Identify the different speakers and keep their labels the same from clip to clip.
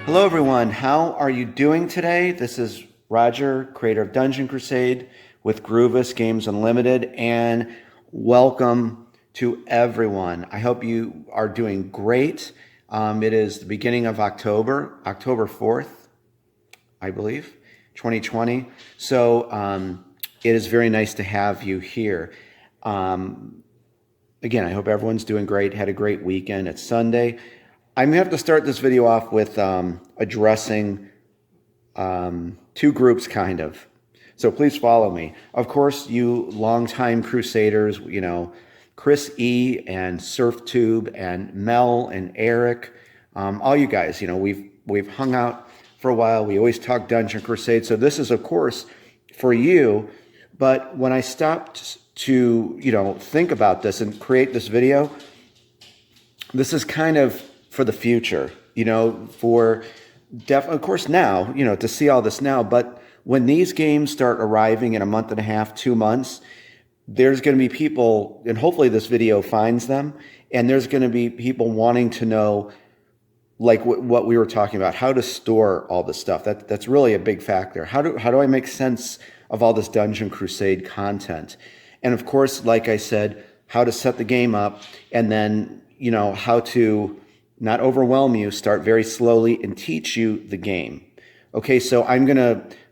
Speaker 1: Hello everyone, how are you doing today? This is Roger, creator of Dungeon Crusade with Groovis Games Unlimited, and welcome to everyone. I hope you are doing great. It is the beginning of October, October 4th, I believe, 2020. So it is very nice to have you here. Again, I hope everyone's doing great, had a great weekend. It's Sunday. I'm going to have to start this video off with addressing two groups, kind of. So please follow me. Of course, you longtime Crusaders, you know, Chris E. and SurfTube and Mel and Eric, all you guys, you know, we've hung out for a while. We always talk Dungeon Crusade. So this is, of course, for you. But when I stopped to, you know, think about this and create this video, this is kind of for the future, you know, of course now, you know, to see all this now, but when these games start arriving in a month and a half, 2 months, there's going to be people, and hopefully this video finds them, and there's going to be people wanting to know, like what we were talking about, how to store all this stuff. That's really a big factor. How do I make sense of all this Dungeon Crusade content? And of course, like I said, how to set the game up, and then, you know, how to not overwhelm you, start very slowly, and teach you the game. Okay, so I'm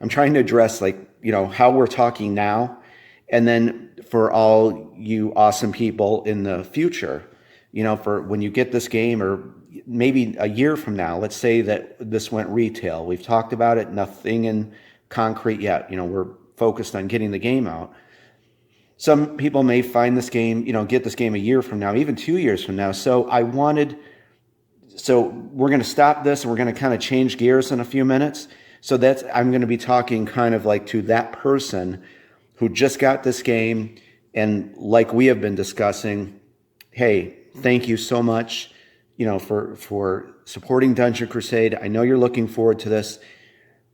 Speaker 1: trying to address, like, you know, how we're talking now, and then for all you awesome people in the future, you know, for when you get this game, or maybe a year from now, let's say that this went retail. We've talked about it, nothing in concrete yet. You know, we're focused on getting the game out. Some people may find this game, you know, get this game a year from now, even 2 years from now. So we're going to stop this, and we're going to kind of change gears in a few minutes. So I'm going to be talking kind of like to that person who just got this game, and like we have been discussing, hey, thank you so much, you know, for supporting Dungeon Crusade. I know you're looking forward to this.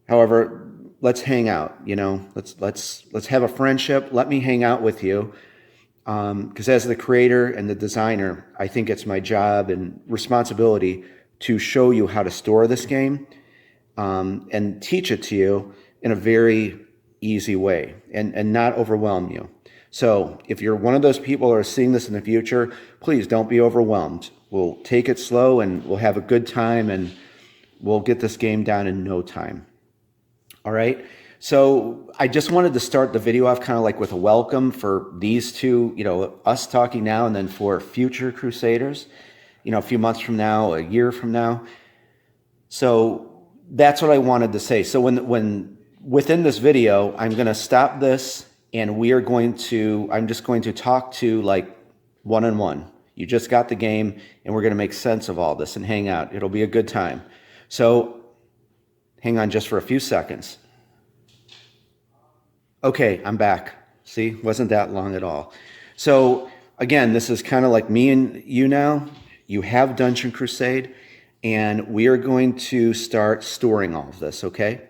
Speaker 1: However, let's hang out, you know, let's have a friendship. Let me hang out with you. Because as the creator and the designer, I think it's my job and responsibility to show you how to store this game, and teach it to you in a very easy way, and not overwhelm you. So if you're one of those people who are seeing this in the future, please don't be overwhelmed. We'll take it slow, and we'll have a good time, and we'll get this game down in no time. All right. So I just wanted to start the video off kind of like with a welcome for these two, you know, us talking now, and then for future Crusaders, you know, a few months from now, a year from now. So that's what I wanted to say. So when within this video, I'm going to stop this, and I'm just going to talk to, like, one-on-one. You just got the game, and we're going to make sense of all this and hang out. It'll be a good time. So hang on just for a few seconds. Okay, I'm back. See, wasn't that long at all. So again, this is kind of like me and you now. You have Dungeon Crusade, and we are going to start storing all of this, okay?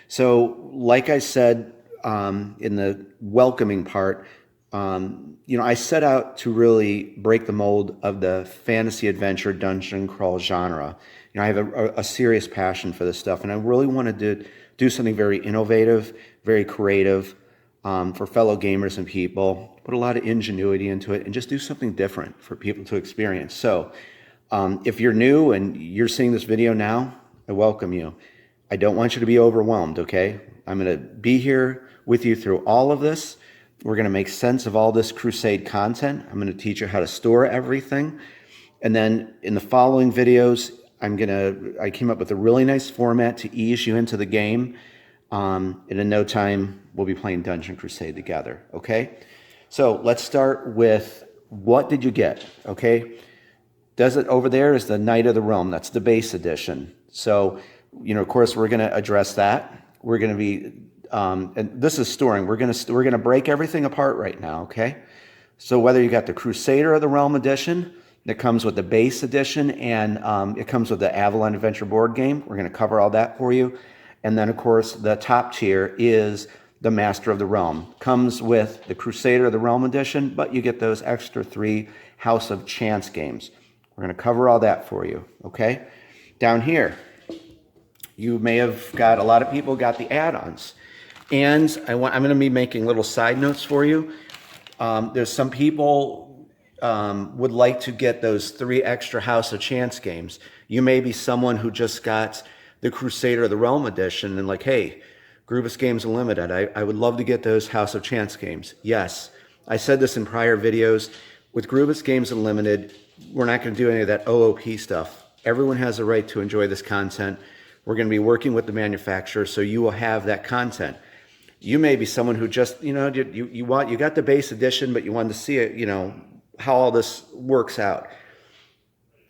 Speaker 1: So like I said in the welcoming part, you know, I set out to really break the mold of the fantasy adventure dungeon crawl genre. You know, I have a serious passion for this stuff, and I really wanted to do something very innovative, very creative, for fellow gamers and people, put a lot of ingenuity into it, and just do something different for people to experience. So if you're new and you're seeing this video now, I welcome you. I don't want you to be overwhelmed, okay? I'm going to be here with you through all of this. We're going to make sense of all this Crusade content. I'm going to teach you how to store everything. And then in the following videos, I came up with a really nice format to ease you into the game. And in no time, we'll be playing Dungeon Crusade together, okay? So let's start with, what did you get, okay? Over there is the Knight of the Realm. That's the base edition. So, you know, of course, we're going to address that. We're going to be, and this is storing. We're going to break everything apart right now, okay? So whether you got the Crusader of the Realm edition that comes with the base edition, and it comes with the Avalon Adventure board game, we're going to cover all that for you. And then, of course, the top tier is the Master of the Realm. Comes with the Crusader of the Realm edition, but you get those extra 3 House of Chance games. We're going to cover all that for you, okay? Down here, You may have got, a lot of people got the add-ons. And I'm going to be making little side notes for you. There's some people would like to get those 3 extra House of Chance games. You may be someone who just got the Crusader of the Realm edition and like, hey, Grubus Games Unlimited, I would love to get those House of Chance games. Yes, I said this in prior videos. With Grubus Games Unlimited, we're not going to do any of that OOP stuff. Everyone has a right to enjoy this content. We're going to be working with the manufacturer, so you will have that content. You may be someone who just, you got the base edition, but you wanted to see it, how all this works out.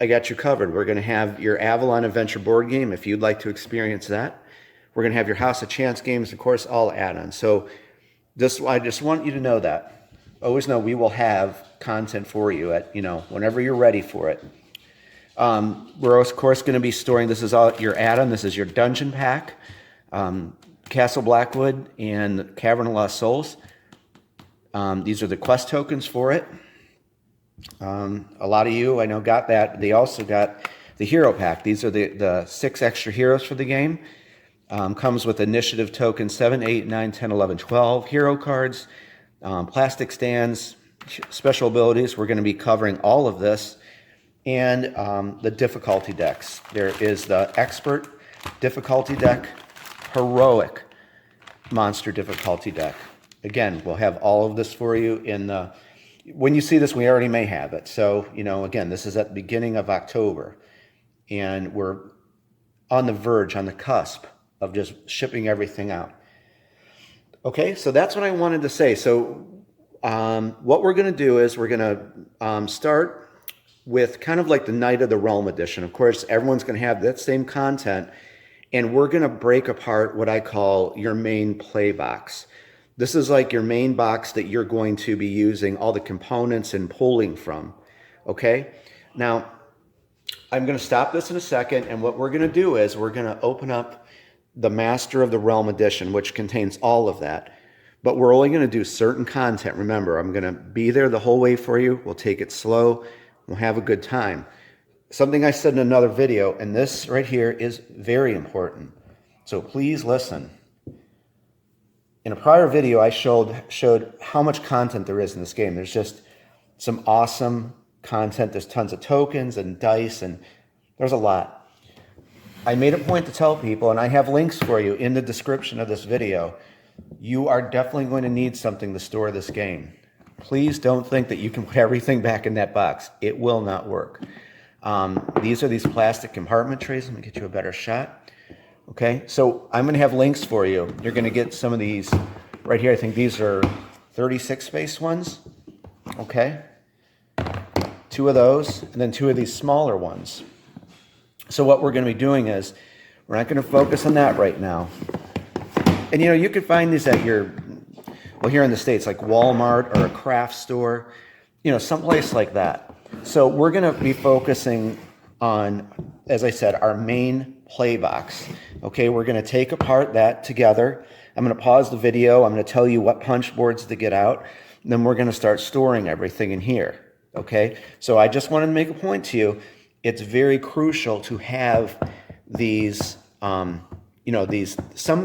Speaker 1: I got you covered. We're going to have your Avalon Adventure board game if you'd like to experience that. We're going to have your House of Chance games, of course, all add-ons. So I just want you to know that. Always know we will have content for you at, whenever you're ready for it. We're, of course, going to be storing, this is all your add-on. This is your dungeon pack, Castle Blackwood and Cavern of Lost Souls. These are the quest tokens for it. A lot of you, I know, got that. They also got the hero pack. These are the 6 extra heroes for the game. Comes with initiative tokens 7, 8, 9, 10, 11, 12, hero cards, plastic stands, special abilities. We're going to be covering all of this. And the difficulty decks. There is the expert difficulty deck, heroic monster difficulty deck. Again, we'll have all of this for you in the, when you see this, we already may have it. So, again, this is at the beginning of October, and we're on the verge, on the cusp of just shipping everything out. Okay, so that's what I wanted to say. So what we're going to do is we're going to start with kind of like the Knight of the Realm edition. Of course, everyone's going to have that same content, and we're going to break apart what I call your main play box. This is like your main box that you're going to be using all the components and pulling from, okay? Now, I'm going to stop this in a second, and what we're going to do is we're going to open up the Master of the Realm edition, which contains all of that. But we're only going to do certain content. Remember, I'm going to be there the whole way for you. We'll take it slow. We'll have a good time. Something I said in another video, and this right here is very important. So please listen. In a prior video, I showed how much content there is in this game. There's just some awesome content. There's tons of tokens and dice, and there's a lot. I made a point to tell people, and I have links for you in the description of this video, you are definitely going to need something to store this game. Please don't think that you can put everything back in that box. It will not work. These are these plastic compartment trays. Let me get you a better shot. Okay, so I'm going to have links for you. You're going to get some of these right here. I think these are 36 space ones. Okay, 2 of those, and then 2 of these smaller ones. So what we're going to be doing is, we're not going to focus on that right now. And you can find these at your, well, here in the States, like Walmart or a craft store, someplace like that. So we're going to be focusing on, as I said, our main play box. Okay, we're going to take apart that together. I'm going to pause the video. I'm going to tell you what punch boards to get out. And then we're going to start storing everything in here. Okay, so I just wanted to make a point to you. It's very crucial to have these, some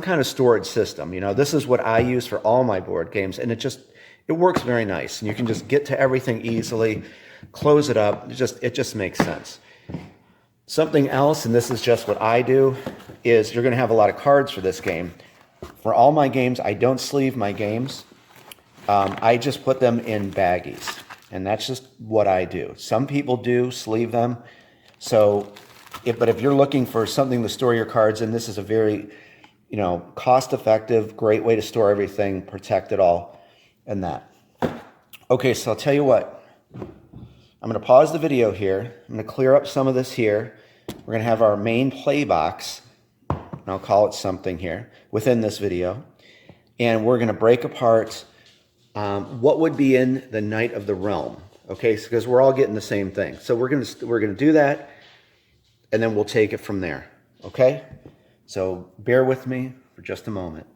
Speaker 1: kind of storage system. This is what I use for all my board games, and it works very nice. And you can just get to everything easily, close it up. It just makes sense. Something else, and this is just what I do, is you're going to have a lot of cards for this game. For all my games, I don't sleeve my games. I just put them in baggies, and that's just what I do. Some people do sleeve them. So, but if you're looking for something to store your cards in, this is a very, cost-effective, great way to store everything, protect it all, and that. Okay, so I'll tell you what. I'm going to pause the video here. I'm going to clear up some of this here. We're going to have our main play box, and I'll call it something here, within this video. And we're going to break apart what would be in the Knight of the Realm. Okay, because we're all getting the same thing. So we're going to do that, and then we'll take it from there. Okay? So bear with me for just a moment.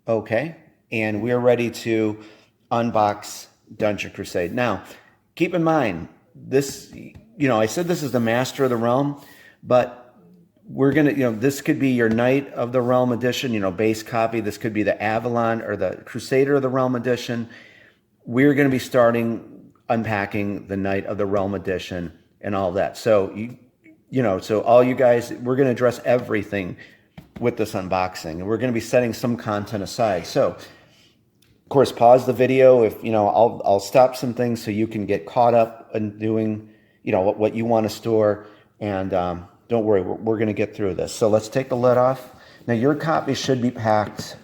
Speaker 1: Okay, and we're ready to unbox Dungeon Crusade. Now, keep in mind, this, I said this is the Master of the Realm, but we're going to, this could be your Knight of the Realm edition, base copy. This could be the Avalon or the Crusader of the Realm edition. We're going to be starting unpacking the Knight of the Realm edition and all that. So, so all you guys, we're going to address everything with this unboxing, and we're going to be setting some content aside. So, of course, pause the video if, I'll stop some things so you can get caught up in doing, what you want to store. And don't worry, we're going to get through this. So let's take the lid off. Now, your copy should be packed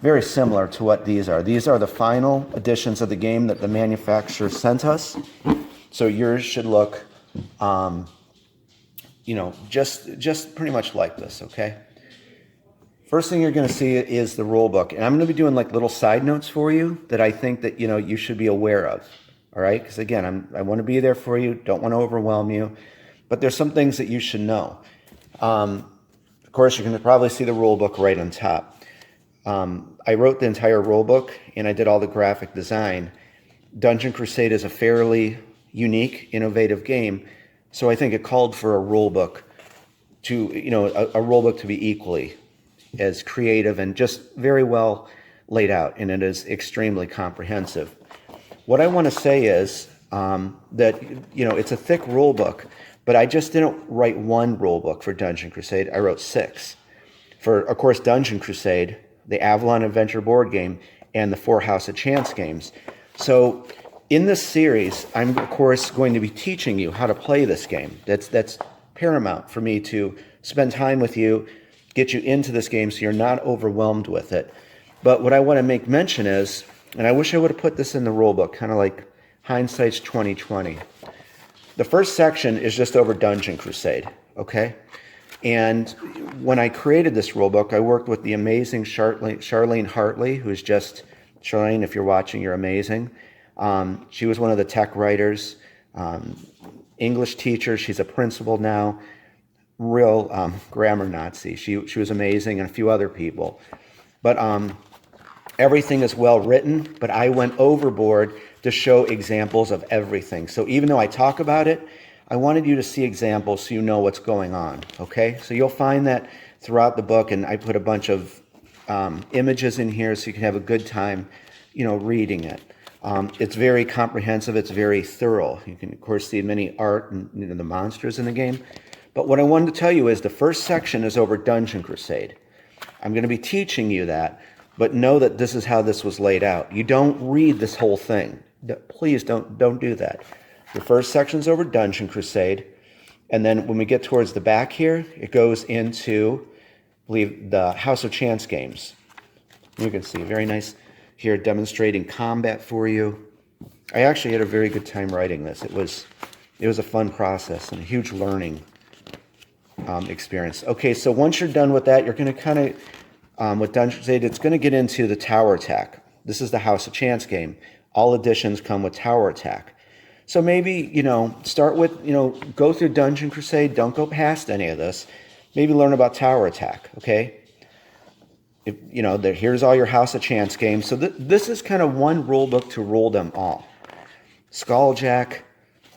Speaker 1: very similar to what these are. These are the final editions of the game that the manufacturer sent us. So yours should look, just pretty much like this, okay? First thing you're going to see is the rule book. And I'm going to be doing like little side notes for you that I think that, you should be aware of. All right? Because again, I want to be there for you. Don't want to overwhelm you. But there's some things that you should know. Of course, you can probably see the rule book right on top. I wrote the entire rule book and I did all the graphic design. Dungeon Crusade is a fairly unique, innovative game. So I think it called for a rule book to, a rule book to be equally as creative and just very well laid out, and it is extremely comprehensive. What I want to say is that, it's a thick rule book, but I just didn't write one rule book for Dungeon Crusade. I wrote 6. For, of course, Dungeon Crusade, the Avalon Adventure board game, and the 4 House of Chance games. So in this series, I'm, of course, going to be teaching you how to play this game. That's paramount for me to spend time with you, get you into this game so you're not overwhelmed with it. But what I want to make mention is, and I wish I would have put this in the rule book, kind of like hindsight's 2020. The first section is just over Dungeon Crusade, okay? And when I created this rule book, I worked with the amazing Charlene Hartley, who's just, Charlene, if you're watching, you're amazing. She was one of the tech writers, English teacher. She's a principal now. Real grammar Nazi. She was amazing, and a few other people. But everything is well written, but I went overboard to show examples of everything. So even though I talk about it, I wanted you to see examples so you know what's going on, okay? So you'll find that throughout the book, and I put a bunch of images in here so you can have a good time, reading it. It's very comprehensive. It's very thorough. You can, of course, see many art and the monsters in the game. But what I wanted to tell you is the first section is over Dungeon Crusade. I'm going to be teaching you that, but know that this is how this was laid out. You don't read this whole thing. Please don't do that. The first section's over Dungeon Crusade, and then when we get towards the back here, it goes into, I believe, the House of Chance games. You can see very nice here demonstrating combat for you. I actually had a very good time writing this. It was a fun process and a huge learning experience. Okay, so once you're done with that, you're going to kind of, with Dungeon Crusade, it's going to get into the tower attack. This is the House of Chance game. All editions come with tower attack. So maybe, start with, go through Dungeon Crusade. Don't go past any of this. Maybe learn about tower attack, okay? Here's all your House of Chance games. So this is kind of one rule book to rule them all. Skulljack,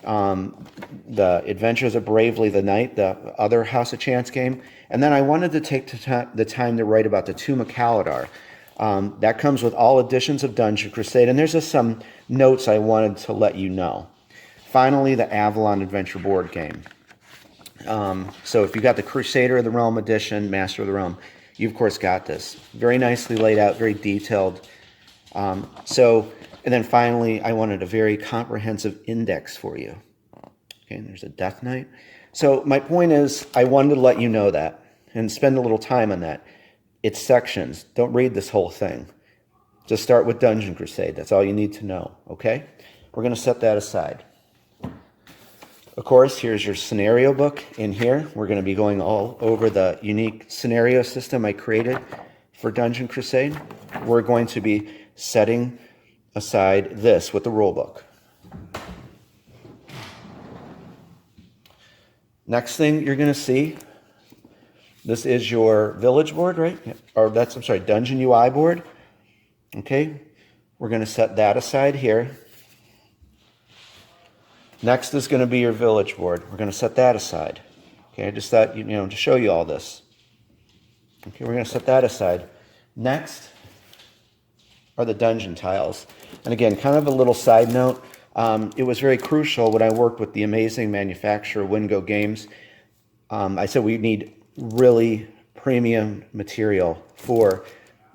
Speaker 1: the Adventures of Bravely the Knight, the other House of Chance game. And then I wanted to take the time to write about the Tomb of Kaladar. That comes with all editions of Dungeon Crusade. And there's just some notes I wanted to let you know. Finally, the Avalon Adventure board game. So if you got the Crusader of the Realm edition, Master of the Realm, you of course got this. Very nicely laid out, very detailed. And then finally, I wanted a very comprehensive index for you. Okay, and there's a Death Knight. So my point is, I wanted to let you know that and spend a little time on that. It's sections. Don't read this whole thing. Just start with Dungeon Crusade. That's all you need to know, okay? We're going to set that aside. Of course, here's your scenario book in here. We're going to be going all over the unique scenario system I created for Dungeon Crusade. We're going to be setting aside this with the rule book. Next thing you're going to see, this is your village board, right? Or Dungeon UI board. Okay, we're going to set that aside here. Next is going to be your village board. We're going to set that aside. Okay, I just thought, to show you all this. Okay, we're going to set that aside. Next are the dungeon tiles. And again, kind of a little side note, it was very crucial when I worked with the amazing manufacturer Wingo Games. I said we need really premium material for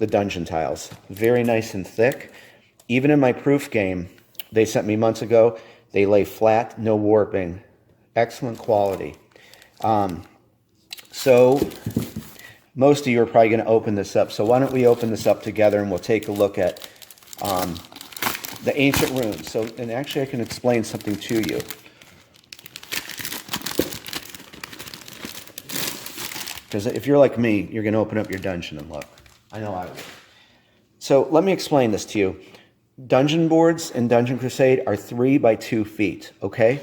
Speaker 1: the dungeon tiles. Very nice and thick. Even in my proof game, they sent me months ago, they lay flat, no warping. Excellent quality. So most of you are probably going to open this up. So why don't we open this up together and we'll take a look at the ancient runes. So, and actually I can explain something to you. Because if you're like me, you're going to open up your dungeon and look. I know I would. So let me explain this to you. Dungeon boards in Dungeon Crusade are 3 by 2 feet, okay?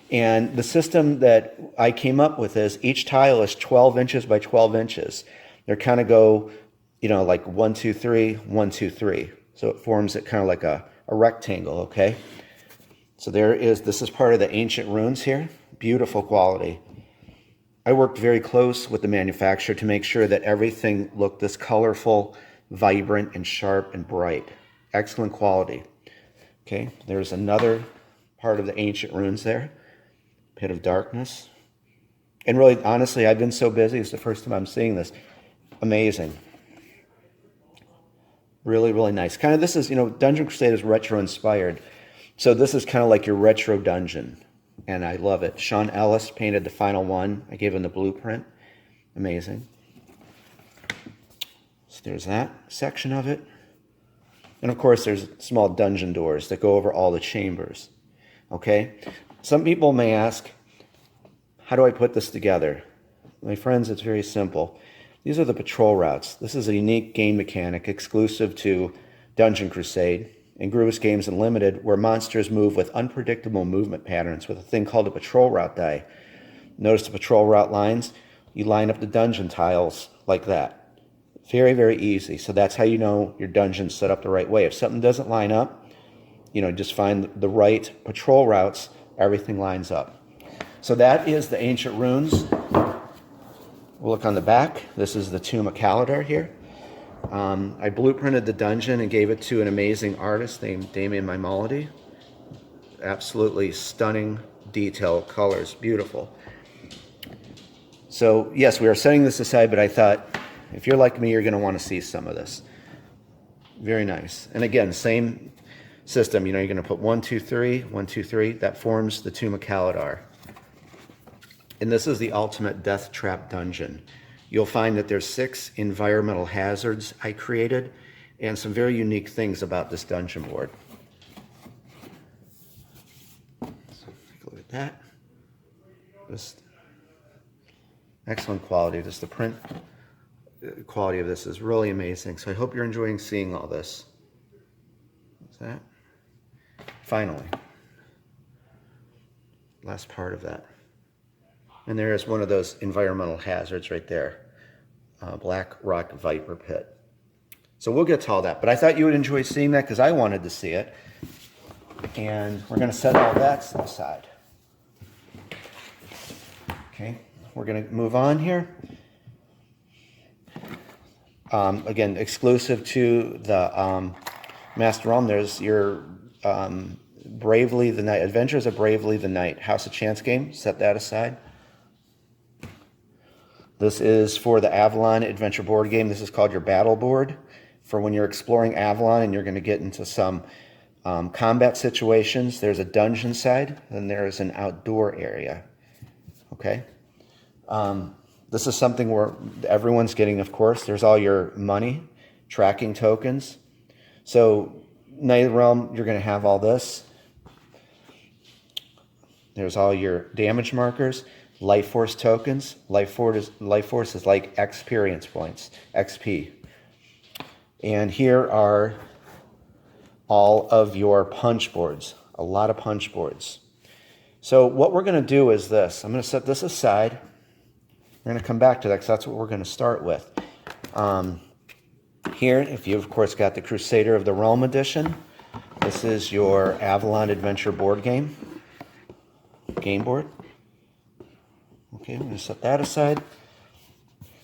Speaker 1: And the system that I came up with is each tile is 12 inches by 12 inches. They kind of go, like 1, 2, 3, 1, 2, 3. So it forms it kind of like a rectangle, okay? So this is part of the ancient runes here. Beautiful quality. I worked very close with the manufacturer to make sure that everything looked this colorful, vibrant, and sharp and bright. Excellent quality. Okay, there's another part of the ancient runes there. Pit of Darkness. And really, honestly, I've been so busy. It's the first time I'm seeing this. Amazing. Really, really nice. Kind of this is, Dungeon Crusade is retro inspired. So this is kind of like your retro dungeon. And I love it. Sean Ellis painted the final one. I gave him the blueprint. Amazing. So there's that section of it. And of course, there's small dungeon doors that go over all the chambers. Okay? Some people may ask, how do I put this together? My friends, it's very simple. These are the patrol routes. This is a unique game mechanic exclusive to Dungeon Crusade and Groovis Games Unlimited, where monsters move with unpredictable movement patterns with a thing called a patrol route die. Notice the patrol route lines? You line up the dungeon tiles like that. Very, very easy. So that's how you know your dungeon's set up the right way. If something doesn't line up, just find the right patrol routes, everything lines up. So that is the ancient runes. We'll look on the back. This is the Tomb of Calidar here. I blueprinted the dungeon and gave it to an amazing artist named Damien Maimolidi. Absolutely stunning detail, colors, beautiful. So yes, we are setting this aside, but I thought, if you're like me, you're going to want to see some of this. Very nice. And again, same system. You're going to put 1, 2, 3, 1, 2, 3. That forms the Tomb of Calidar. And this is the ultimate death trap dungeon. You'll find that there's 6 environmental hazards I created and some very unique things about this dungeon board. So take a look at that. Just excellent quality. Just the print quality of this is really amazing. So I hope you're enjoying seeing all this. What's that? Finally, last part of that. And there is one of those environmental hazards right there. Black Rock Viper Pit. So we'll get to all that. But I thought you would enjoy seeing that because I wanted to see it. And we're going to set all that aside. Okay, we're going to move on here. Again, exclusive to the Master Realm, there's your Bravely the Night, Adventures of Bravely the Night, House of Chance game. Set that aside. This is for the Avalon Adventure board game. This is called your battle board for when you're exploring Avalon and you're going to get into some combat situations. There's a dungeon side and there's an outdoor area. Okay. This is something where everyone's getting, of course. There's all your money, tracking tokens. So Night of the Realm, you're going to have all this. There's all your damage markers. Life Force tokens. Life Force is like experience points, XP. And here are all of your punch boards, a lot of punch boards. So what we're going to do is this. I'm going to set this aside. We're going to come back to that because that's what we're going to start with. Here, if you, of course, got the Crusader of the Realm edition, this is your Avalon Adventure board game board. Okay, I'm going to set that aside.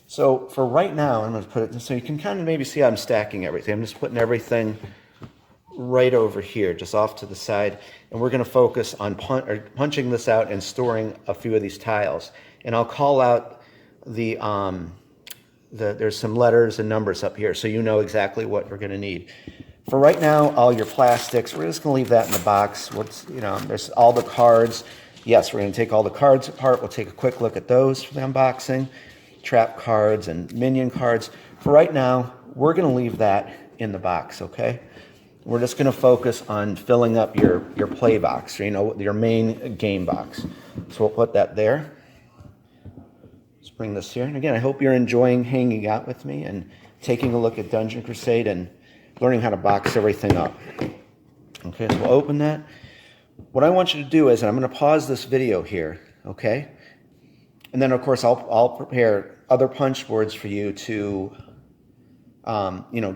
Speaker 1: So for right now, I'm going to put it, so you can kind of maybe see how I'm stacking everything. I'm just putting everything right over here, just off to the side. And we're going to focus on punching this out and storing a few of these tiles. And I'll call out there's some letters and numbers up here, so you know exactly what we're going to need. For right now, all your plastics, we're just going to leave that in the box. There's all the cards. Yes, we're going to take all the cards apart. We'll take a quick look at those for the unboxing. Trap cards and minion cards. For right now, we're going to leave that in the box, okay? We're just going to focus on filling up your play box, your main game box. So we'll put that there. Let's bring this here. And again, I hope you're enjoying hanging out with me and taking a look at Dungeon Crusade and learning how to box everything up. Okay, so we'll open that. What I want you to do is, and I'm going to pause this video here, okay? And then, of course, I'll prepare other punch boards for you to,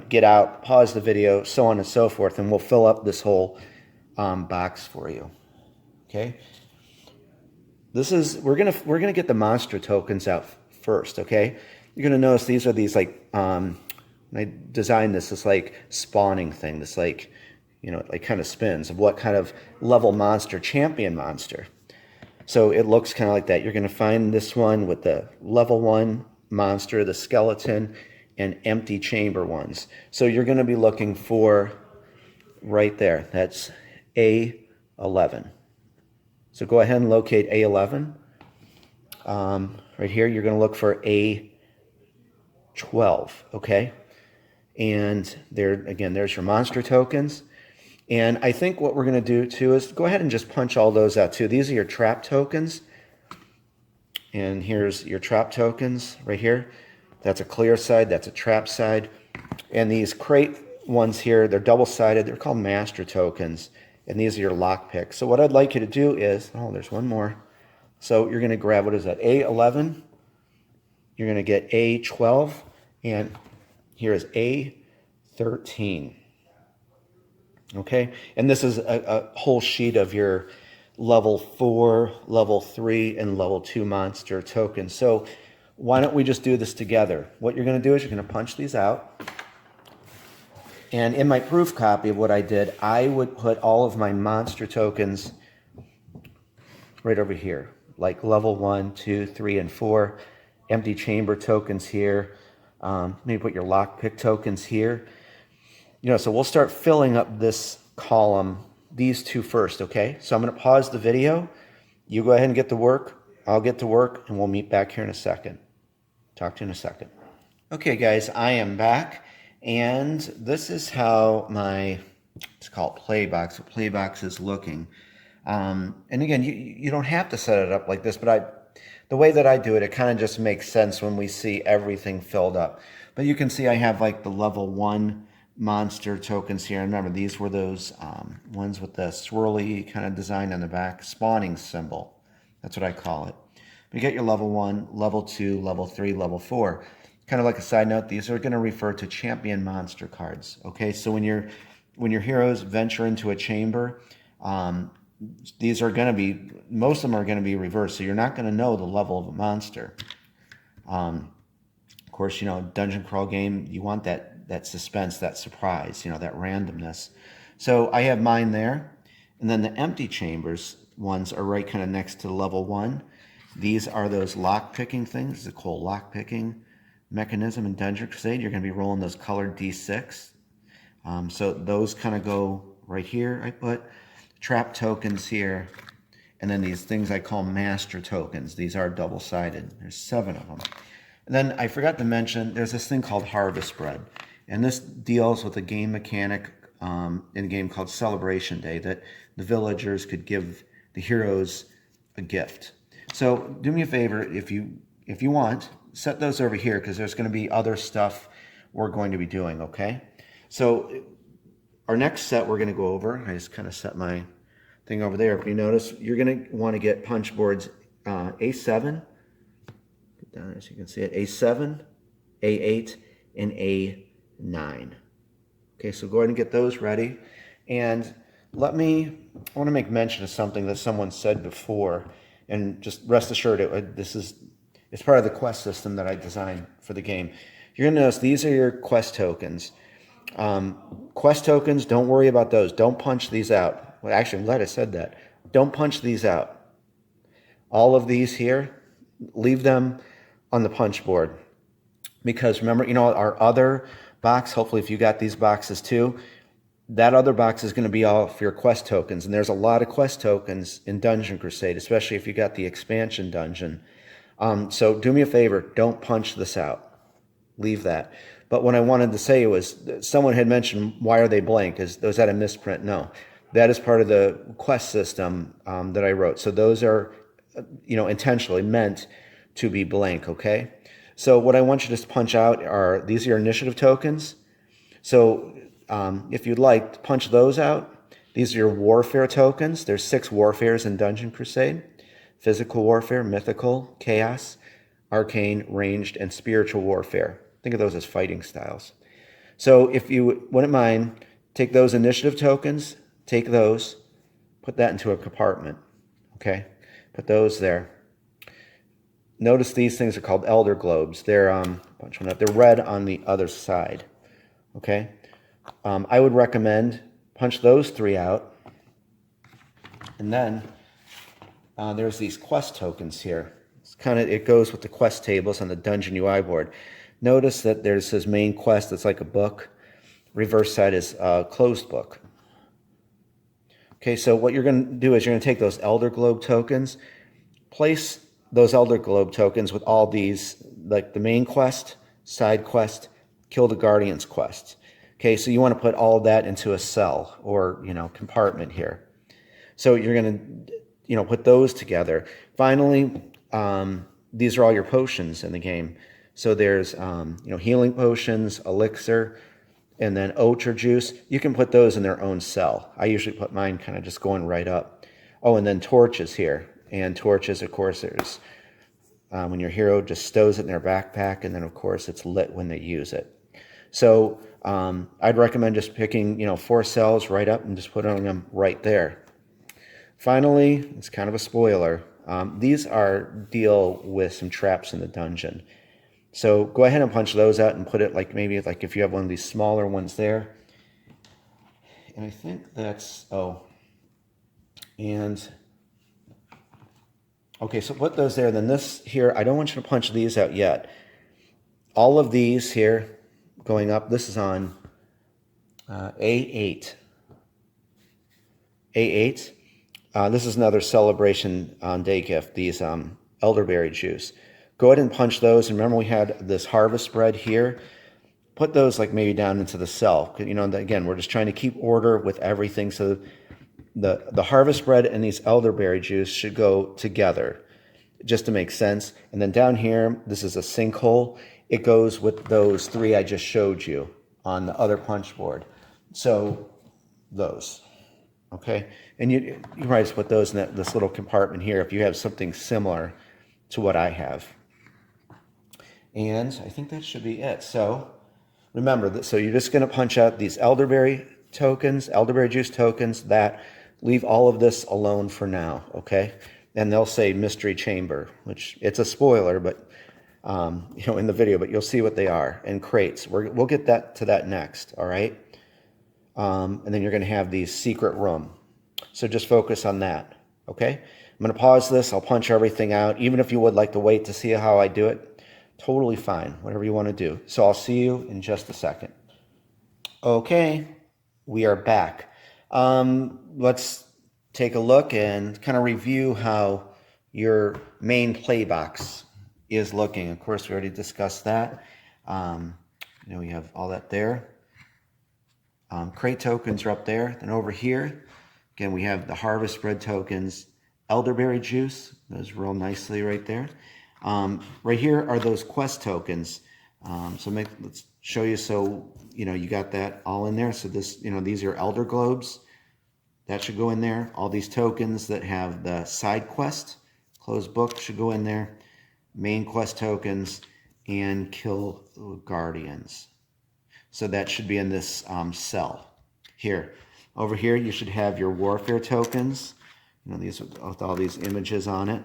Speaker 1: get out, pause the video, so on and so forth, and we'll fill up this whole box for you. Okay. We're gonna get the monster tokens out first. Okay. You're gonna notice these are these like I designed this like spawning thing. This like kind of spins of what kind of level monster, champion monster. So it looks kind of like that. You're going to find this one with the level 1 monster, the skeleton, and empty chamber ones. So you're going to be looking for right there. That's A11. So go ahead and locate A11. Right here, you're going to look for A12. Okay? And there's your monster tokens. And I think what we're going to do too is go ahead and just punch all those out too. These are your trap tokens. And here's your trap tokens right here. That's a clear side, that's a trap side. And these crate ones here, they're double-sided. They're called master tokens. And these are your lock picks. So what I'd like you to do is, there's one more. So you're going to grab, what is that, A11. You're going to get A12. And here is A13. Okay, and this is a whole sheet of your level 4, level 3, and level 2 monster tokens. So why don't we just do this together? What you're going to do is you're going to punch these out. And in my proof copy of what I did, I would put all of my monster tokens right over here, like level 1, 2, 3, and 4. Empty chamber tokens here. Maybe put your lockpick tokens here. So we'll start filling up this column, these two first, okay? So I'm going to pause the video. You go ahead and get to work. I'll get to work, and we'll meet back here in a second. Talk to you in a second. Okay, guys, I am back, and this is how it's called play box is looking. And again, you don't have to set it up like this, but the way that I do it, it kind of just makes sense when we see everything filled up. But you can see I have like the level 1 monster tokens here. Remember, these were those ones with the swirly kind of design on the back, spawning symbol. That's what I call it. You get your level 1, level 2, level 3, level 4. Kind of like a side note, these are going to refer to champion monster cards. Okay, so when your heroes venture into a chamber, these are going to be, most of them are going to be reversed, so you're not going to know the level of a monster. Of course, dungeon crawl game, you want that suspense, that surprise, that randomness. So I have mine there. And then the empty chambers ones are right kind of next to level 1. These are those lock-picking things. It's a cool lock-picking mechanism in Dungeon Crusade. You're going to be rolling those colored D6. So those kind of go right here. I put trap tokens here. And then these things I call master tokens. These are double-sided. There's 7 of them. And then I forgot to mention, there's this thing called Harvest Bread. And this deals with a game mechanic in a game called Celebration Day that the villagers could give the heroes a gift. So do me a favor, if you want, set those over here because there's going to be other stuff we're going to be doing, okay? So our next set we're going to go over, I just kind of set my thing over there. If you notice, you're going to want to get punch boards A7, get down as you can see it, A7, A8, and A9. Okay, so go ahead and get those ready. And I want to make mention of something that someone said before. And just rest assured, it's part of the quest system that I designed for the game. You're going to notice these are your quest tokens. Quest tokens, don't worry about those. Don't punch these out. Well, actually, I'm glad I said that. Don't punch these out. All of these here, leave them on the punch board. Because remember, our other box, hopefully if you got these boxes too, that other box is going to be all for your quest tokens. And there's a lot of quest tokens in Dungeon Crusade, especially if you got the expansion dungeon. So do me a favor, don't punch this out. Leave that. But what I wanted to say was, someone had mentioned, why are they blank? Was that a misprint? No. That is part of the quest system that I wrote. So those are, intentionally meant to be blank, okay? So what I want you to punch out these are your initiative tokens. So if you'd like, punch those out. These are your warfare tokens. There's 6 warfares in Dungeon Crusade. Physical warfare, mythical, chaos, arcane, ranged, and spiritual warfare. Think of those as fighting styles. So if you wouldn't mind, take those initiative tokens, take those, put that into a compartment, okay? Put those there. Notice these things are called elder globes. They're they're red on the other side, okay? I would recommend punch those 3 out, and then there's these quest tokens here. It goes with the quest tables on the Dungeon UI board. Notice that there's this main quest that's like a book. Reverse side is a closed book. Okay, so what you're going to do is you're going to take those Elder Globe tokens, place those Elder Globe tokens with all these, like the main quest, side quest, kill the Guardians quest. Okay, so you want to put all of that into a cell or, compartment here. So you're going to, put those together. Finally, these are all your potions in the game. So there's, healing potions, elixir, and then oat or juice. You can put those in their own cell. I usually put mine kind of just going right up. Oh, and then torches here. And torches, of course, there's when your hero just stows it in their backpack, and then, of course, it's lit when they use it. So I'd recommend just picking, 4 cells right up and just putting them right there. Finally, it's kind of a spoiler. These deal with some traps in the dungeon. So go ahead and punch those out and put it maybe if you have one of these smaller ones there. And I think that's, okay, so put those there. Then this here, I don't want you to punch these out yet. All of these here going up, this is on A8. A8. This is another celebration day gift, these elderberry juice. Go ahead and punch those. And remember, we had this harvest bread here. Put those maybe down into the cell. Again, we're just trying to keep order with everything. So the harvest bread and these elderberry juice should go together, just to make sense. And then down here, this is a sinkhole. It goes with those 3 I just showed you on the other punch board. So those, okay? And you probably just put those in this little compartment here if you have something similar to what I have. And I think that should be it. So remember that. So you're just going to punch out these elderberry tokens, elderberry juice tokens. That leave all of this alone for now, okay? And they'll say mystery chamber, which it's a spoiler, but in the video. But you'll see what they are. And crates. We'll get to that next. All right. And then you're going to have these secret room. So just focus on that. Okay. I'm going to pause this. I'll punch everything out. Even if you would like to wait to see how I do it. Totally fine, whatever you want to do. So I'll see you in just a second. Okay, we are back. Let's take a look and kind of review how your main play box is looking. Of course, we already discussed that. We have all that there. Crate tokens are up there. Then over here, again, we have the harvest bread tokens, elderberry juice. Those real nicely right there. Right here are those quest tokens. Let's show you. So, you got that all in there. So these are elder globes. That should go in there. All these tokens that have the side quest, closed book should go in there. Main quest tokens and kill guardians. So that should be in this cell here. Over here, you should have your warfare tokens, You know, these with all these images on it.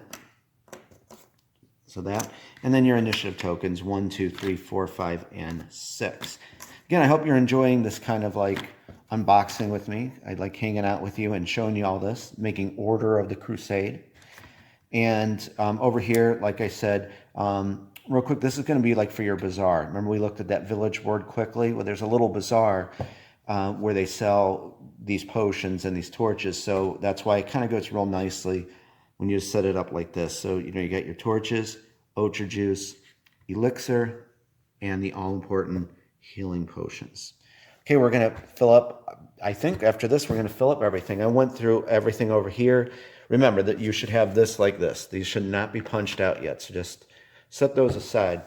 Speaker 1: So that, and then your initiative tokens, 1, 2, 3, 4, 5, and 6. Again, I hope you're enjoying this kind of like unboxing with me. I like hanging out with you and showing you all this, making order of the crusade. And over here, like I said, real quick, this is going to be like for your bazaar. Remember we looked at that village board quickly? Well, there's a little bazaar where they sell these potions and these torches. So that's why it kind of goes real nicely when you just set it up like this. So, you know, you got your torches, ultra juice, elixir, and the all-important healing potions. Okay, we're going to fill up, I think after this, we're going to fill up everything. I went through everything over here. Remember that you should have this like this. These should not be punched out yet, so just set those aside.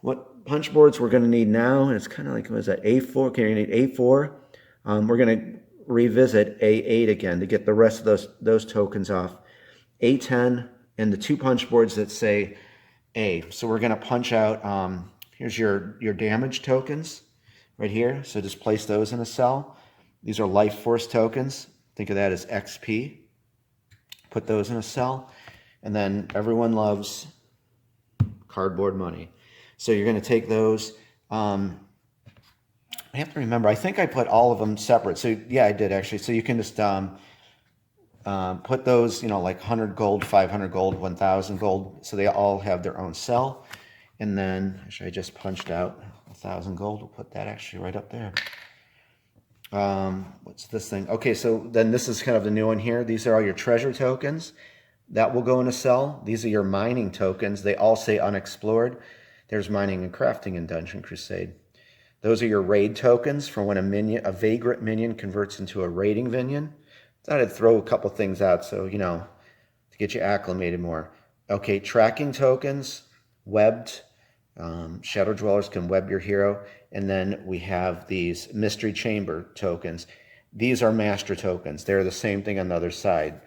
Speaker 1: What punch boards we're going to need now, and it's kind of like, what is that, A4? Okay, you need A4. We're going to revisit A8 again to get the rest of those tokens off. A10 and the 2 punch boards that say A. So we're going to punch out, here's your damage tokens right here. So just place those in a cell. These are life force tokens. Think of that as XP. Put those in a cell. And then everyone loves cardboard money. So you're going to take those. I have to remember, I think I put all of them separate. So yeah, I did actually. So you can just put those, you know, like 100 gold, 500 gold, 1,000 gold. So they all have their own cell. And then, actually I just punched out 1,000 gold. We'll put that actually right up there. What's this thing? Okay, so then this is kind of the new one here. These are all your treasure tokens. That will go in a cell. These are your mining tokens. They all say unexplored. There's mining and crafting in Dungeon Crusade. Those are your raid tokens for when a vagrant minion converts into a raiding minion. Thought I'd throw a couple things out so, you know, to get you acclimated more. Okay, tracking tokens, webbed. Shadow Dwellers can web your hero. And then we have these mystery chamber tokens. These are master tokens. They're the same thing on the other side,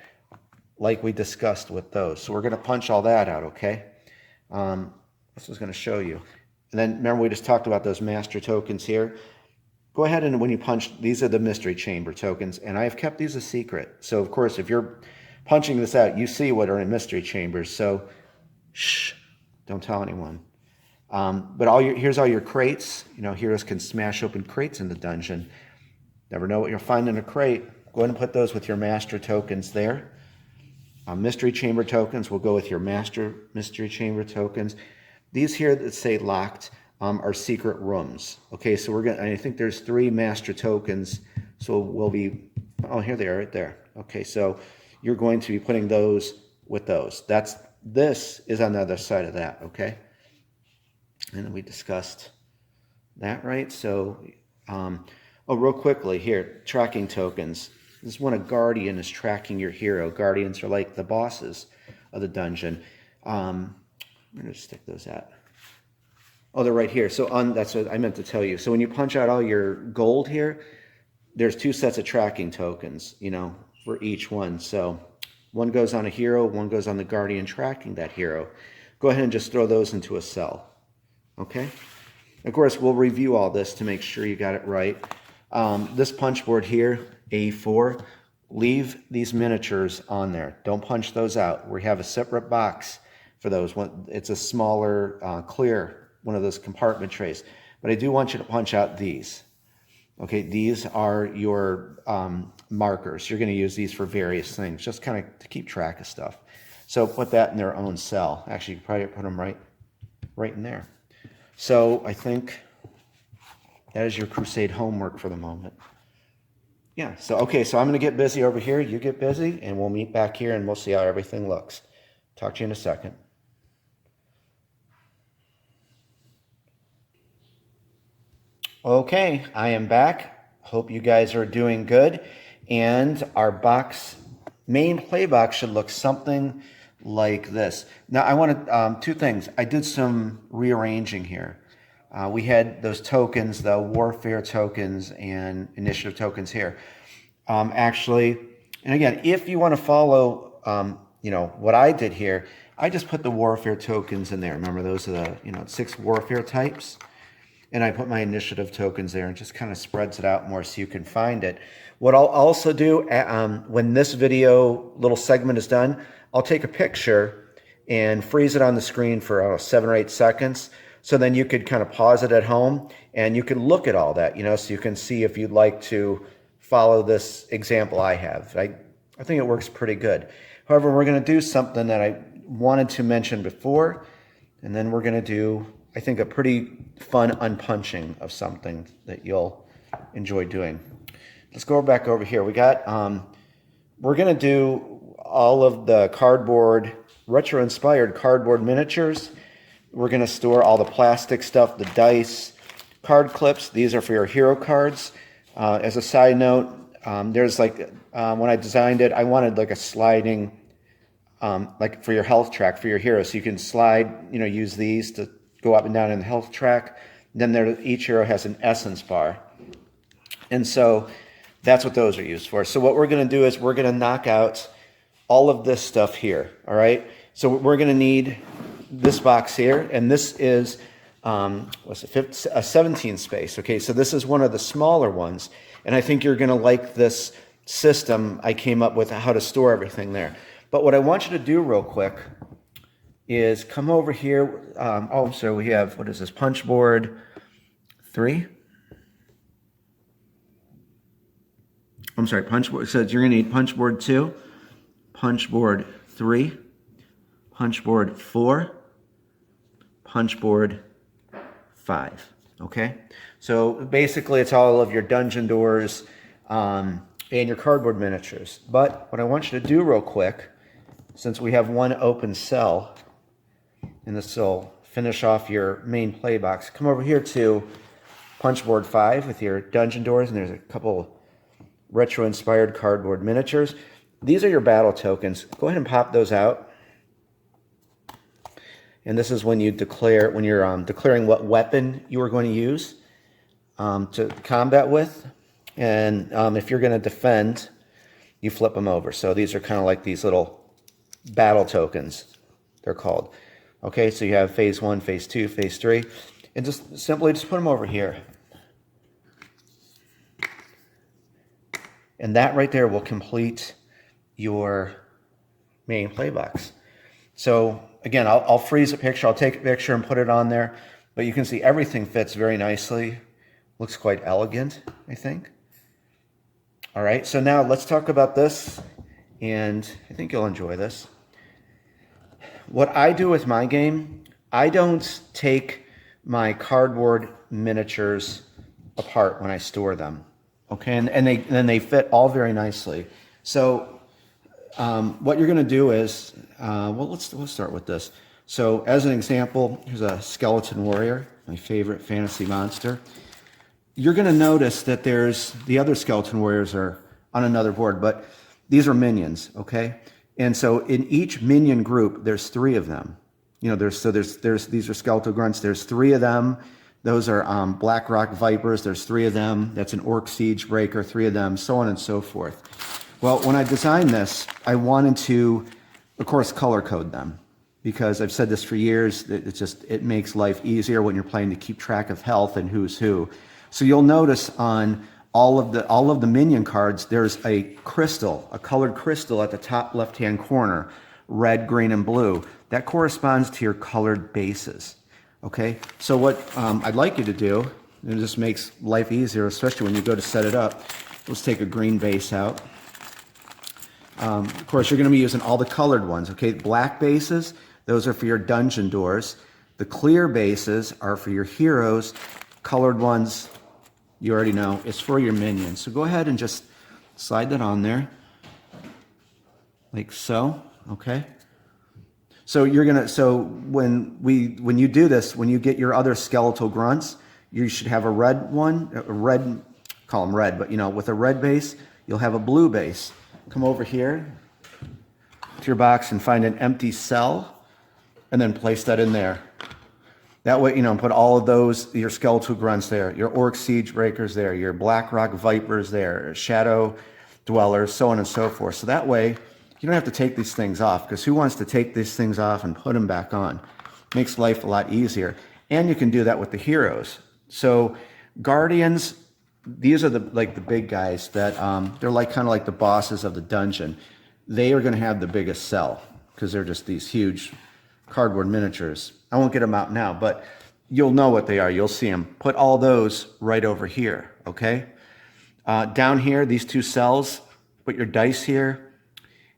Speaker 1: like we discussed with those. So we're going to punch all that out, okay? This was going to show you. And then remember we just talked about those master tokens here. Go ahead and when you punch, these are the mystery chamber tokens, and I have kept these a secret. So of course, if you're punching this out, you see what are in mystery chambers. So shh, don't tell anyone. But here's all your crates. You know, heroes can smash open crates in the dungeon. Never know what you'll find in a crate. Go ahead and put those with your master tokens there. Mystery chamber tokens will go with your master mystery chamber tokens. These here that say locked are secret rooms. Okay, so I think there's 3 master tokens. So we'll be, oh, here they are right there. Okay, so you're going to be putting those with those. This is on the other side of that, okay? And then we discussed that, right? So, real quickly here, tracking tokens. This is when a guardian is tracking your hero. Guardians are like the bosses of the dungeon. I'm going to stick those at. Oh, they're right here. So that's what I meant to tell you. So when you punch out all your gold here, there's 2 sets of tracking tokens, you know, for each one. So one goes on a hero, one goes on the guardian tracking that hero. Go ahead and just throw those into a cell. Okay? Of course, we'll review all this to make sure you got it right. This punch board here, A4, leave these miniatures on there. Don't punch those out. We have a separate box for those. It's a smaller, clear, one of those compartment trays. But I do want you to punch out these. Okay, these are your markers. You're going to use these for various things, just kind of to keep track of stuff. So put that in their own cell. Actually, you could probably put them right in there. So I think that is your crusade homework for the moment. Yeah, so okay, so I'm going to get busy over here. You get busy, and we'll meet back here, and we'll see how everything looks. Talk to you in a second. Okay, I am back. Hope you guys are doing good. And our main play box should look something like this. Now, I wanted 2 things. I did some rearranging here. We had those tokens, the warfare tokens and initiative tokens here. Actually, and again, if you want to follow, you know, what I did here, I just put the warfare tokens in there. Remember, those are the, you know, 6 warfare types. and I put my initiative tokens there and just kind of spreads it out more so you can find it. What I'll also do when this video little segment is done, I'll take a picture and freeze it on the screen for 7 or 8 seconds. So then you could kind of pause it at home and you can look at all that, so you can see if you'd like to follow this example I have. I think it works pretty good. However, we're going to do something that I wanted to mention before, and then we're going to do, I think, a pretty fun unpunching of something that you'll enjoy doing. Let's go back over here. We're going to do all of the retro-inspired cardboard miniatures. We're going to store all the plastic stuff, the dice, card clips. These are for your hero cards. As a side note, there's when I designed it, I wanted like a sliding, like for your health track for your hero. So you can slide, use these to go up and down in the health track. Then each hero has an essence bar. And so that's what those are used for. So what we're going to do is we're going to knock out all of this stuff here. All right. So we're going to need this box here, and this is a 17 space. Okay, so this is one of the smaller ones, and I think you're going to like this system I came up with how to store everything there. But what I want you to do real quick is come over here. So we have, what is this, punch board 3? I'm sorry, punch board. So you're going to need punch board 2, punch board 3, punch board 4, punch board 5. Okay, so basically it's all of your dungeon doors and your cardboard miniatures. But what I want you to do real quick, since we have one open cell, and this will finish off your main play box, come over here to punch board 5 with your dungeon doors, and there's a couple retro-inspired cardboard miniatures. These are your battle tokens. Go ahead and pop those out. And this is when you're declaring what weapon you are going to use to combat with. And if you're going to defend, you flip them over. So these are kind of like these little battle tokens, they're called. Okay, so you have phase 1, phase 2, phase 3. And just simply put them over here. And that right there will complete your main play box. So again, I'll freeze a picture. I'll take a picture and put it on there. But you can see everything fits very nicely. Looks quite elegant, I think. All right, so now let's talk about this. And I think you'll enjoy this. What I do with my game, I don't take my cardboard miniatures apart when I store them. Okay, and then they fit all very nicely. So what you're going to do is, let's start with this. So as an example, here's a skeleton warrior, my favorite fantasy monster. You're going to notice that the other skeleton warriors are on another board, but these are minions, okay? And so in each minion group, there's 3 of them. These are skeletal grunts. There's 3 of them. Those are Black Rock Vipers. There's 3 of them. That's an Orc Siege Breaker, 3 of them, so on and so forth. Well, when I designed this, I wanted to, of course, color code them, because I've said this for years. It makes life easier when you're playing to keep track of health and who's who. So you'll notice on all of the minion cards, there's a colored crystal at the top left-hand corner, red, green, and blue. That corresponds to your colored bases. Okay, so what I'd like you to do, and it just makes life easier, especially when you go to set it up. Let's take a green base out. Of course, you're going to be using all the colored ones. Okay, black bases, those are for your dungeon doors. The clear bases are for your heroes. Colored ones, you already know, is for your minions. So go ahead and just slide that on there, like so. Okay. So when you do this, when you get your other skeletal grunts, you should have a red one, call them red, but with a red base, you'll have a blue base. Come over here to your box and find an empty cell, and then place that in there. That way, put all of those, your skeletal grunts there, your Orc Siege Breakers there, your Black Rock Vipers there, Shadow Dwellers, so on and so forth. So that way, you don't have to take these things off, because who wants to take these things off and put them back on? Makes life a lot easier. And you can do that with the heroes. So guardians, these are the big guys that they're like kind of like the bosses of the dungeon. They are going to have the biggest cell because they're just these huge cardboard miniatures. I won't get them out now, but you'll know what they are. You'll see them. Put all those right over here, okay? Down here, these two cells, put your dice here.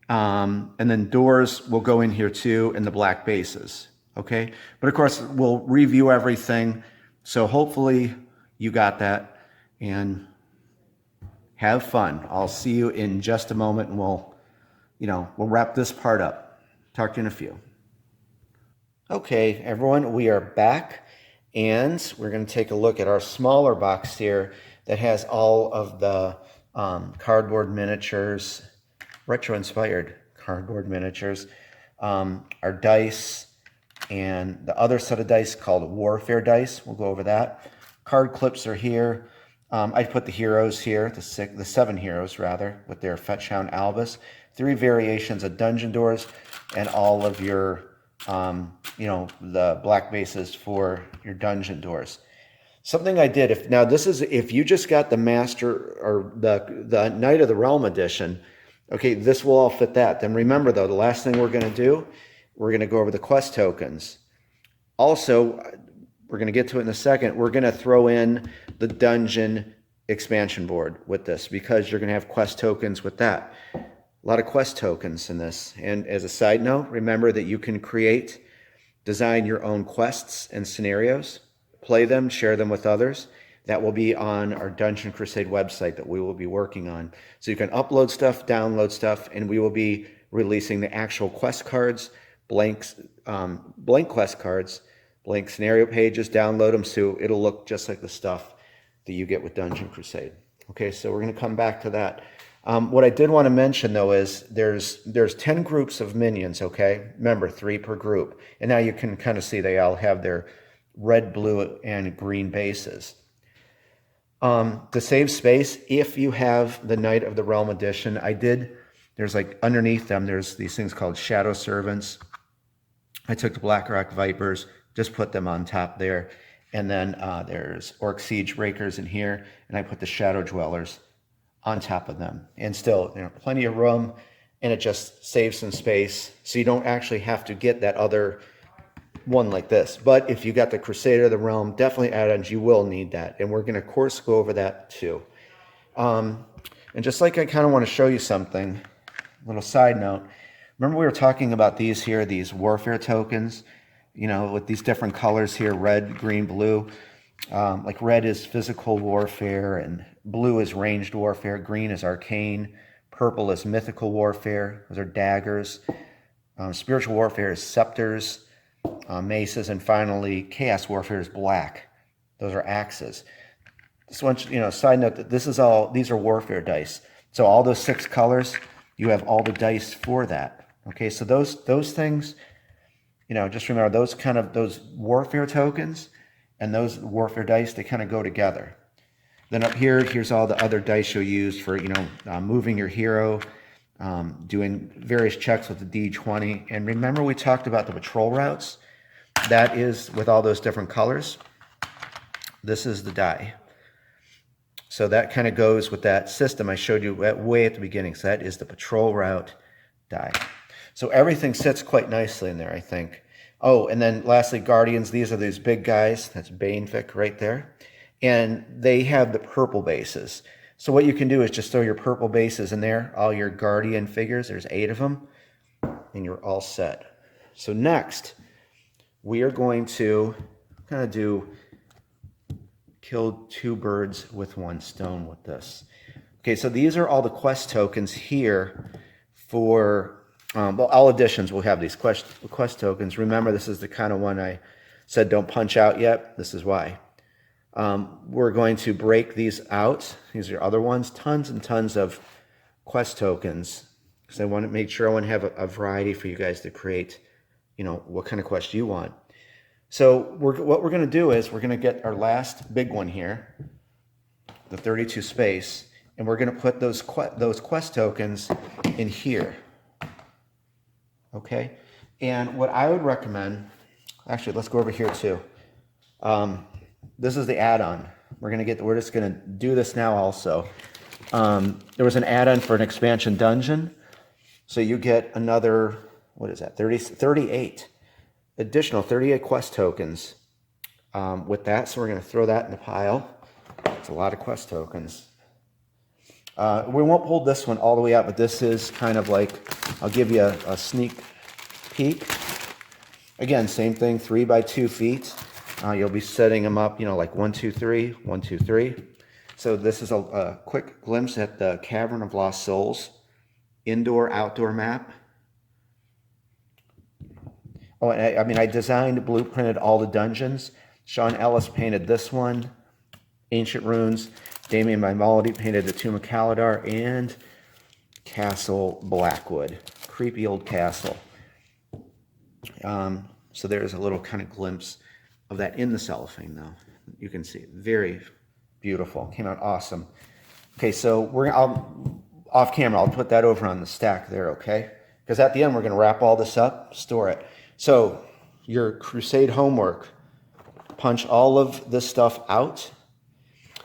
Speaker 1: And then doors will go in here too, and the black bases, okay? But of course, we'll review everything. So hopefully you got that, and have fun. I'll see you in just a moment, and we'll wrap this part up. Talk to you in a few. Okay, everyone, we are back, and we're going to take a look at our smaller box here that has all of the cardboard miniatures, retro-inspired cardboard miniatures, our dice, and the other set of dice called warfare dice. We'll go over that. Card clips are here. I put the heroes here, the 7 heroes rather, with their Fetch Hound Albus, 3 variations of dungeon doors, and all of your, the black bases for your dungeon doors. Something I did, if you just got the Master or the Knight of the Realm edition, okay, this will all fit that. Then remember though, the last thing we're going to do, we're going to go over the quest tokens. Also, we're going to get to it in a second. We're going to throw in the dungeon expansion board with this because you're going to have quest tokens with that. A lot of quest tokens in this. And as a side note, remember that you can design your own quests and scenarios, play them, share them with others. That will be on our Dungeon Crusade website that we will be working on. So you can upload stuff, download stuff, and we will be releasing the actual quest cards, blank quest cards, blank scenario pages, download them so it'll look just like the stuff that you get with Dungeon Crusade. Okay, so we're going to come back to that. What I did want to mention though is there's 10 groups of minions, okay? Remember, 3 per group. And now you can kind of see they all have their red, blue, and green bases. To save space, if you have the Knight of the Realm edition, there's like underneath them, there's these things called Shadow Servants. I took the Blackrock Vipers, just put them on top there. And then there's Orc Siege Breakers in here, and I put the Shadow Dwellers on top of them. And still, plenty of room, and it just saves some space. So you don't actually have to get that other one like this. But if you got the Crusader of the Realm, definitely add-ons, you will need that. And we're going to, of course, go over that too. And just like I kind of want to show you something, a little side note. Remember we were talking about these warfare tokens, with these different colors here, red, green, blue. Like red is physical warfare, and blue is ranged warfare, green is arcane, purple is mythical warfare, those are daggers. Spiritual warfare is scepters, maces, and finally chaos warfare is black. Those are axes. Just want side note that these are warfare dice. So all those 6 colors, you have all the dice for that. Okay, so those things, just remember those warfare tokens and those warfare dice, they kind of go together. Then up here's all the other dice you'll use for, moving your hero, doing various checks with the D20. And remember we talked about the patrol routes? That is with all those different colors. This is the die. So that kind of goes with that system I showed you way at the beginning. So that is the patrol route die. So everything sits quite nicely in there, I think. Oh, and then lastly, Guardians. These are these big guys. That's Banefic right there. And they have the purple bases. So what you can do is just throw your purple bases in there, all your Guardian figures. There's 8 of them, and you're all set. So next, we are going to kind of kill 2 birds with 1 stone with this. Okay, so these are all the quest tokens here for... all editions will have these quest tokens. Remember, this is the kind of one I said don't punch out yet. This is why. We're going to break these out. These are other ones. Tons and tons of quest tokens. Because I want to make sure I want to have a variety for you guys to create, what kind of quest you want. So what we're going to do is we're going to get our last big one here, the 32 space, and we're going to put those quest tokens in here. Okay, and what I would recommend, actually, let's go over here too. this is the add-on. We're just gonna do this now also. There was an add-on for an expansion dungeon. So you get another, what is that, 38 additional 38 quest tokens with that. So we're going to throw that in the pile. It's a lot of quest tokens. We won't pull this one all the way out, but this is kind of like, I'll give you a sneak peek. Again, same thing, 3 by 2 feet. You'll be setting them up, like 1, 2, 3, 1, 2, 3. So this is a quick glimpse at the Cavern of Lost Souls indoor-outdoor map. Oh, and I designed, blueprinted all the dungeons. Sean Ellis painted this one, Ancient Runes. Damian Maimolidi painted the Tomb of Kaladar and Castle Blackwood. Creepy old castle. So there's a little kind of glimpse of that in the cellophane, though. You can see it. Very beautiful. Came out awesome. Okay, so off camera, I'll put that over on the stack there, okay? Because at the end, we're going to wrap all this up, store it. So your Crusade homework, punch all of this stuff out,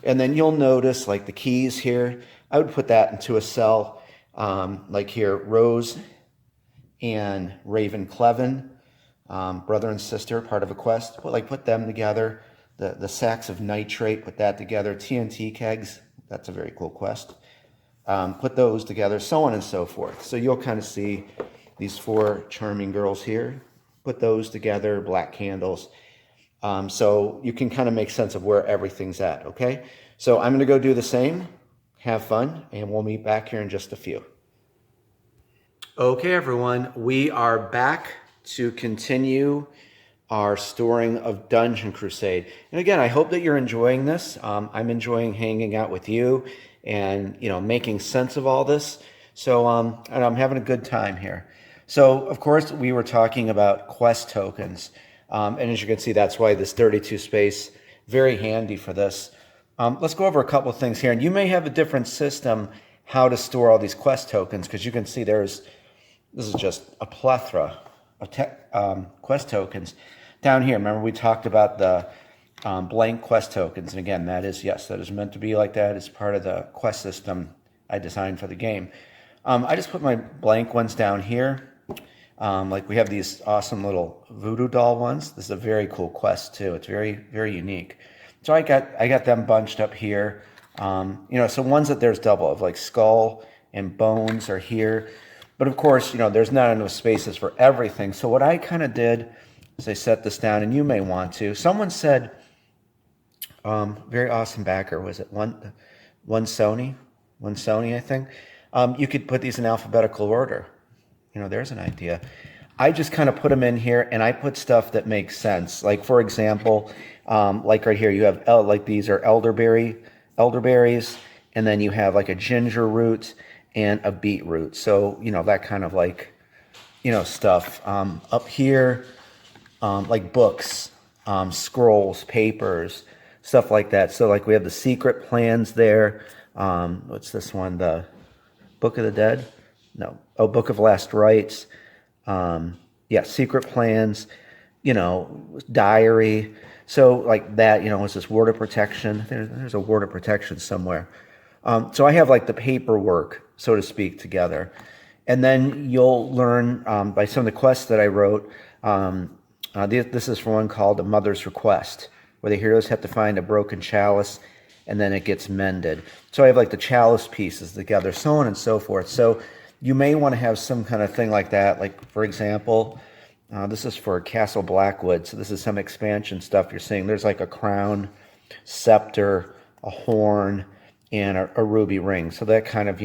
Speaker 1: and then you'll notice like the keys here. I would put that into a cell, like here, Rose and Raven Cleven, brother and sister, part of a quest. Put them together. The sacks of nitrate, put that together. TNT kegs, that's a very cool quest. Put those together, so on and so forth. So you'll kind of see these 4 charming girls here. Put those together, black candles. So you can kind of make sense of where everything's at, okay? So I'm going to go do the same. Have fun, and we'll meet back here in just a few. Okay, everyone, we are back to continue our storing of Dungeon Crusade. And again, I hope that you're enjoying this. I'm enjoying hanging out with you and, making sense of all this. So, and I'm having a good time here. So, of course, we were talking about quest tokens. And as you can see, that's why this 32 space, very handy for this. Let's go over a couple of things here. And you may have a different system how to store all these quest tokens, because you can see this is just a plethora of quest tokens. Down here, remember we talked about the blank quest tokens. And again, that is meant to be like that. It's part of the quest system I designed for the game. I just put my blank ones down here. Like we have these awesome little voodoo doll ones. This is a very cool quest too. It's very, very unique. So I got them bunched up here. So ones that there's double of, like skull and bones are here. But of course, there's not enough spaces for everything. So what I kind of did is I set this down, and you may want to. Someone said, very awesome backer, was it one Sony, I think. You could put these in alphabetical order. There's an idea. I just kind of put them in here, and I put stuff that makes sense. Like, for example, like right here, you have, these are elderberries, and then you have like a ginger root and a beetroot. So, that kind of stuff. Up here, like books, scrolls, papers, stuff like that. So like we have the secret plans there. What's this one? The Book of the Dead? No. Oh, Book of Last Rites. Secret plans, diary. So like that, what's this, word of protection? There's a word of protection somewhere. So I have like the paperwork, so to speak, together. And then you'll learn by some of the quests that I wrote. This is for one called A Mother's Request, where the heroes have to find a broken chalice and then it gets mended. So I have like the chalice pieces together, so on and so forth. So you may want to have some kind of thing like that. Like, for example, this is for Castle Blackwood. So this is some expansion stuff you're seeing. There's like a crown, scepter, a horn, and a ruby ring. So that kind of,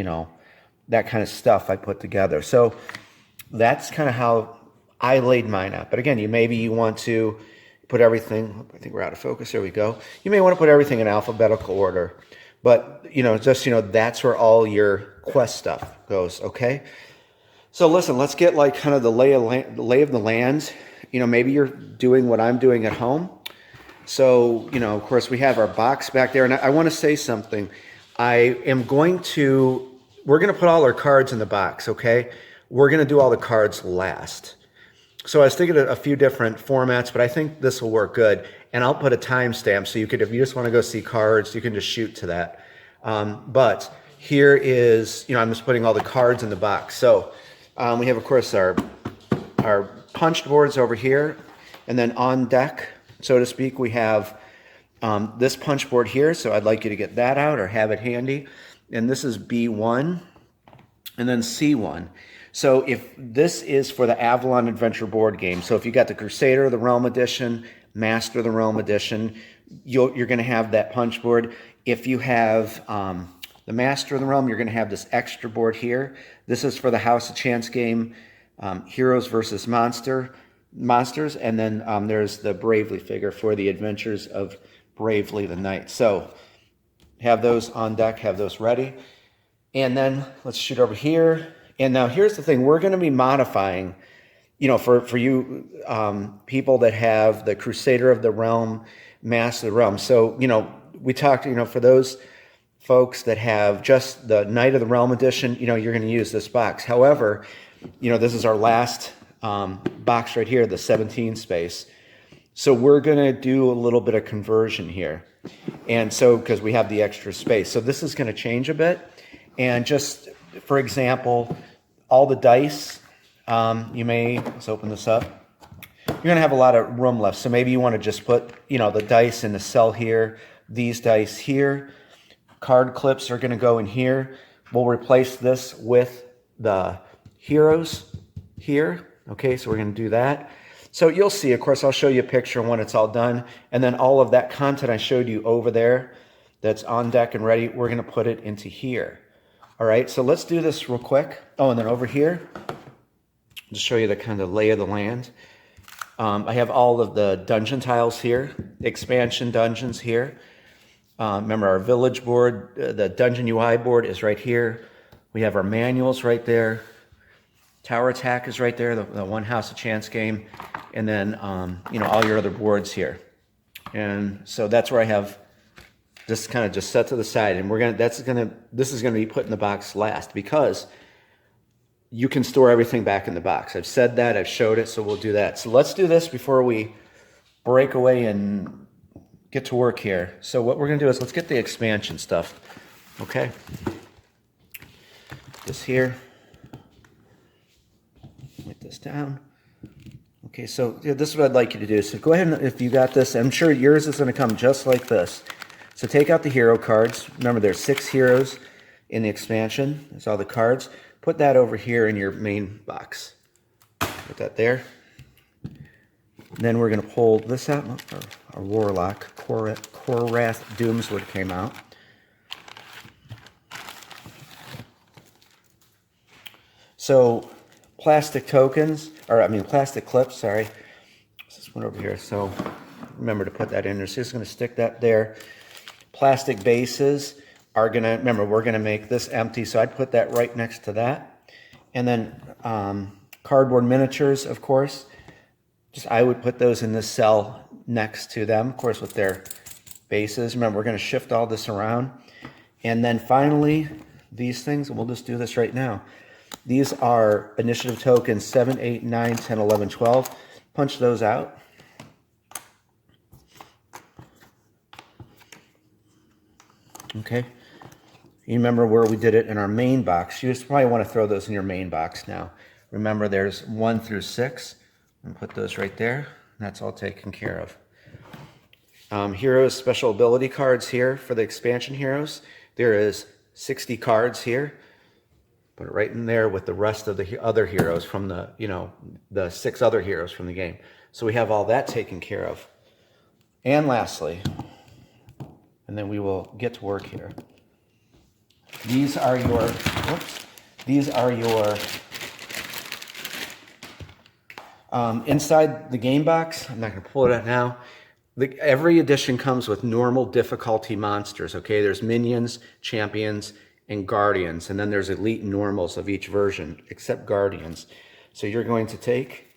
Speaker 1: that kind of stuff I put together. So that's kind of how I laid mine out. But again, you want to put everything, I think we're out of focus, there we go. You may want to put everything in alphabetical order. But, that's where all your quest stuff goes, okay? So listen, let's get like kind of the lay of the land. Maybe you're doing what I'm doing at home. So, of course, we have our box back there. And I want to say something. We're going to put all our cards in the box, okay? We're going to do all the cards last. So I was thinking of a few different formats, but I think this will work good. And I'll put a timestamp so you could, if you just want to go see cards, you can just shoot to that. But here is, I'm just putting all the cards in the box. So we have, of course, our punched boards over here. And then on deck, so to speak, we have this punch board here. So I'd like you to get that out or have it handy. And this is B1 and then C1. So if this is for the Avalon Adventure board game, so if you got the Crusader of the Realm Edition, Master of the Realm Edition, you're going to have that punch board. If you have the Master of the Realm, you're going to have this extra board here. This is for the House of Chance game, Heroes versus Monsters, and then there's the Bravely figure for the Adventures of Bravely the Knight. So have those on deck, have those ready. And then let's shoot over here. And now here's the thing, we're going to be modifying, for you people that have the Crusader of the Realm, Master of the Realm. So, we talked, for those folks that have just the Knight of the Realm edition, you're going to use this box. However, this is our last box right here, the 17 space. So we're going to do a little bit of conversion here. And so, because we have the extra space. So this is going to change a bit. And just, for example, all the dice, let's open this up. You're going to have a lot of room left. So maybe you want to just put, the dice in the cell here, these dice here. Card clips are going to go in here. We'll replace this with the heroes here. Okay, so we're going to do that. So you'll see, of course, I'll show you a picture when it's all done. And then all of that content I showed you over there that's on deck and ready, we're going to put it into here. All right, so let's do this real quick. Oh, and then over here, just show you the kind of lay of the land. I have all of the dungeon tiles here, expansion dungeons here. Remember our village board, the dungeon UI board is right here. We have our manuals right there. Tower Attack is right there, the One House of Chance game. And then, all your other boards here. And so that's where I have this kind of just set to the side. And this is gonna be put in the box last because you can store everything back in the box. I've said that, I've showed it, so we'll do that. So let's do this before we break away and get to work here. So what we're gonna do is let's get the expansion stuff, okay? This here, write this down. Okay, so this is what I'd like you to do. So go ahead and if you got this, I'm sure yours is gonna come just like this. So take out the hero cards. Remember there's 6 heroes in the expansion. That's all the cards. Put that over here in your main box. Put that there. Then we're going to pull this out. Our Warlock, Korath Doomswood came out. So plastic clips, sorry. This one over here. So remember to put that in there. So just going to stick that there. Plastic bases are going to, remember, we're going to make this empty. So I'd put that right next to that. And then cardboard miniatures, of course. I would put those in this cell next to them, of course, with their bases. Remember, we're going to shift all this around. And then finally, these things, and we'll just do this right now. These are initiative tokens 7, 8, 9, 10, 11, 12. Punch those out. Okay. You remember where we did it in our main box. You just probably want to throw those in your main box now. Remember, there's 1 through 6. And put those right there. That's all taken care of. Heroes special ability cards here for the expansion heroes. There is 60 cards here. Put it right in there with the rest of the other heroes from the, the 6 other heroes from the game. So we have all that taken care of. And lastly, and then we will get to work here. These are your, inside the game box, I'm not going to pull it out now. Every edition comes with normal difficulty monsters, okay? There's minions, champions, and guardians, and then there's elite and normals of each version, except guardians. So you're going to take,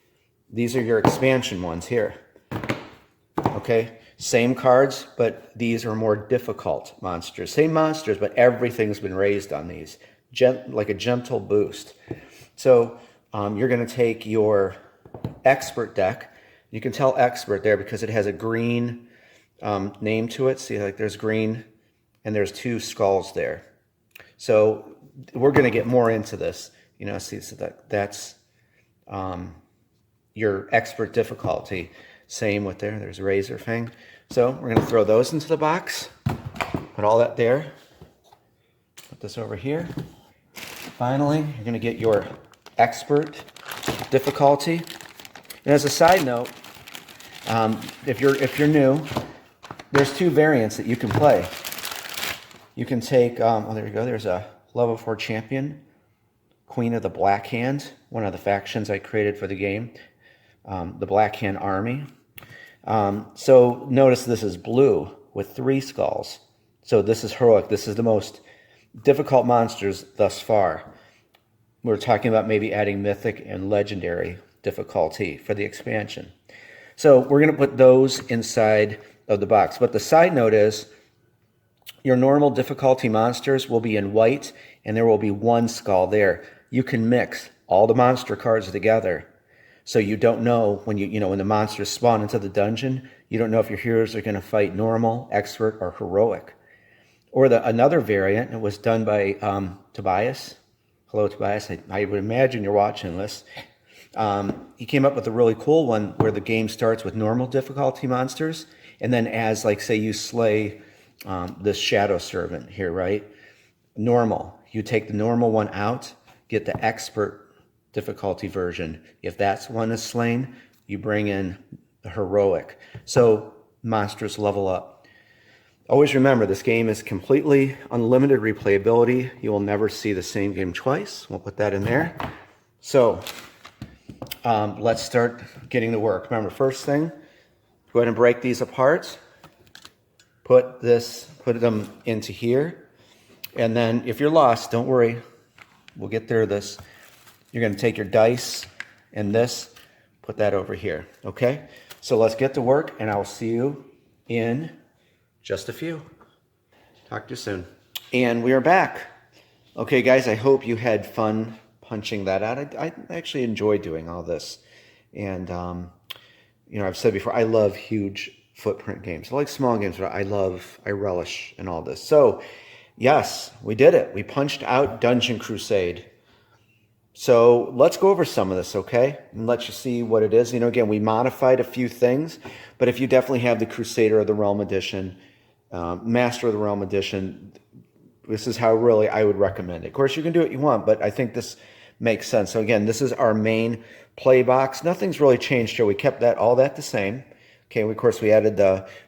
Speaker 1: these are your expansion ones here, okay? Same cards, but these are more difficult monsters. Same monsters, but everything's been raised on these, like a gentle boost. So you're going to take your expert deck. You can tell expert there because it has a green name to it. See, like there's green and there's 2 skulls there. So we're going to get more into this. You know, see, so that's your expert difficulty. Same with there's razor fang. So we're going to throw those into the box. Put all that there. Put this over here. Finally, you're going to get your expert difficulty. And as a side note, if you're new, there's 2 variants that you can play. You can take, oh, there you go. There's a level 4 champion, Queen of the Black Hand, one of the factions I created for the game, the Black Hand Army. So notice this is blue with 3 skulls. So this is heroic. This is the most difficult monsters thus far. We're talking about maybe adding mythic and legendary difficulty for the expansion. So we're going to put those inside of the box. But the side note is your normal difficulty monsters will be in white, and there will be 1 skull there. You can mix all the monster cards together. So you don't know when when the monsters spawn into the dungeon, you don't know if your heroes are going to fight normal, expert, or heroic. Or another variant, it was done by Tobias. Hello, Tobias. I would imagine you're watching this. He came up with a really cool one where the game starts with normal difficulty monsters, and then as, like, say you slay this shadow servant here, right? Normal. You take the normal one out, get the expert difficulty version. If that one is slain, you bring in the heroic. So monsters level up. Always remember, this game is completely unlimited replayability. You will never see the same game twice. We'll put that in there. So let's start getting to work. Remember, first thing, go ahead and break these apart. Put them into here. And then if you're lost, don't worry. We'll get through this. You're going to take your dice and this, put that over here, okay? So let's get to work, and I'll see you in just a few. Talk to you soon. And we are back. Okay, guys, I hope you had fun punching that out. I actually enjoy doing all this. And, I've said before, I love huge footprint games. I like small games, but I relish in all this. So, yes, we did it. We punched out Dungeon Crusade. So let's go over some of this, okay? And let you see what it is. Again, we modified a few things, but if you definitely have the Crusader of the Realm Edition, Master of the Realm Edition, this is how really I would recommend it. Of course, you can do what you want, but I think this makes sense. So again, this is our main play box. Nothing's really changed here. We kept all that the same. Okay, of course, we added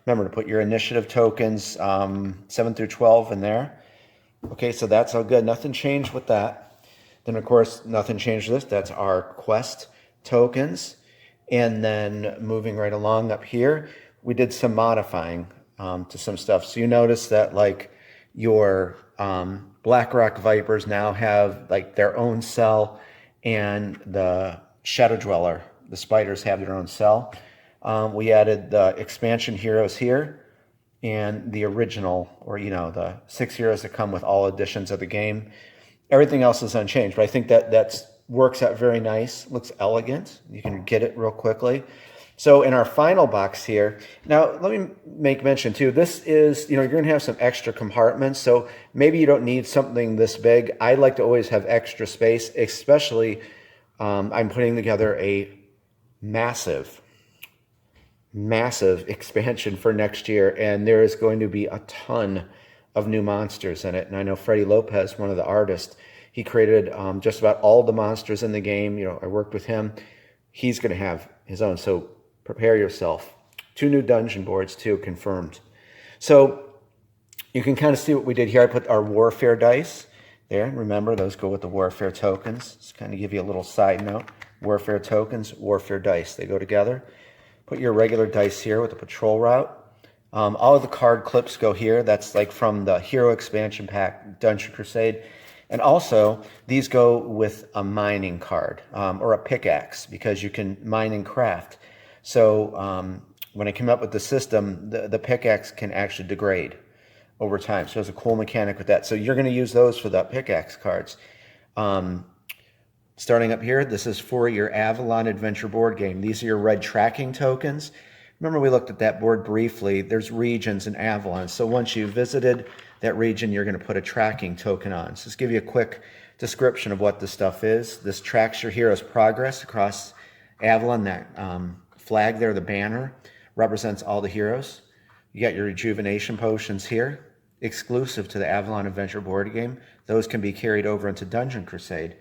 Speaker 1: remember to put your initiative tokens 7 through 12 in there. Okay, so that's all good. Nothing changed with that. Then, of course, nothing changed with this. That's our quest tokens. And then moving right along up here, we did some modifying to some stuff. So you notice that, like, your Blackrock Vipers now have, like, their own cell, and the Shadow Dweller, the spiders, have their own cell. We added the expansion heroes here, and the original, or, the 6 heroes that come with all editions of the game. Everything else is unchanged, but I think that works out very nice. Looks elegant. You can get it real quickly. So in our final box here, now let me make mention too, this is, you're going to have some extra compartments, so maybe you don't need something this big. I like to always have extra space, especially I'm putting together a massive expansion for next year, and there is going to be a ton of new monsters in it. And I know Freddie Lopez, one of the artists, he created just about all the monsters in the game. I worked with him. He's going to have his own, so prepare yourself. 2 new dungeon boards too, confirmed. So you can kind of see what we did here. I put our warfare dice there. Remember, those go with the warfare tokens. Just kind of give you a little side note. Warfare tokens, warfare dice, they go together. Put your regular dice here with the patrol route. All of the card clips go here. That's like from the Hero Expansion Pack, Dungeon Crusade. And also, these go with a mining card or a pickaxe, because you can mine and craft. So when I came up with the system, the pickaxe can actually degrade over time. So there's a cool mechanic with that. So you're going to use those for the pickaxe cards. Starting up here, this is for your Avalon Adventure board game. These are your red tracking tokens. Remember we looked at that board briefly. There's regions in Avalon. So once you've visited that region, you're going to put a tracking token on. So just give you a quick description of what this stuff is. This tracks your hero's progress across Avalon. That flag there, the banner, represents all the heroes. You got your rejuvenation potions here, exclusive to the Avalon Adventure board game. Those can be carried over into Dungeon Crusade.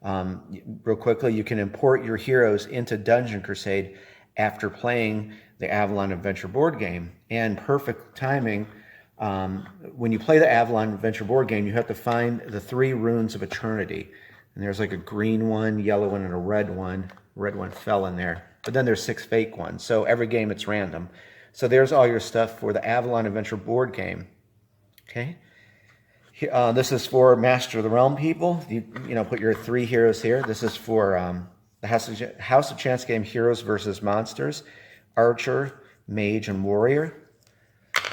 Speaker 1: Real quickly, you can import your heroes into Dungeon Crusade after playing the Avalon Adventure board game. And perfect timing, when you play the Avalon Adventure board game, you have to find the 3 runes of eternity. And there's like a green one, yellow one, and a red one. Red one fell in there. But then there's 6 fake ones. So every game it's random. So there's all your stuff for the Avalon Adventure board game. Okay. This is for Master of the Realm people. You know, put your 3 heroes here. This is for the House of Chance game, Heroes versus Monsters, Archer, Mage, and Warrior.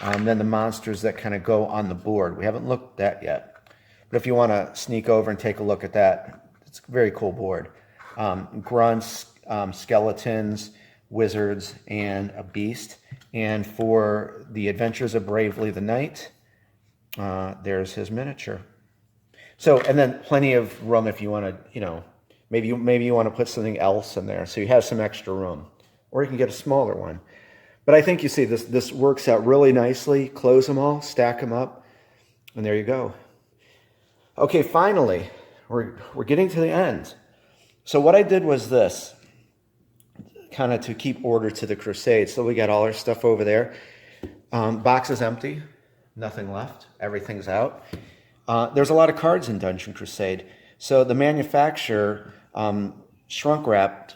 Speaker 1: Then the monsters that kind of go on the board. We haven't looked at that yet. But if you want to sneak over and take a look at that, it's a very cool board. Grunts, skeletons, wizards, and a beast. And for the Adventures of Bravely the Knight, there's his miniature. So, and then plenty of room if you want to, you know, maybe you want to put something else in there, so you have some extra room, or you can get a smaller one. But I think you see this works out really nicely. Close them all, stack them up, and there you go. Okay, finally, we're getting to the end. So what I did was this, kind of to keep order to the Crusade. So we got all our stuff over there. Box is empty. Nothing left. Everything's out. There's a lot of cards in Dungeon Crusade. So the manufacturer shrink wrapped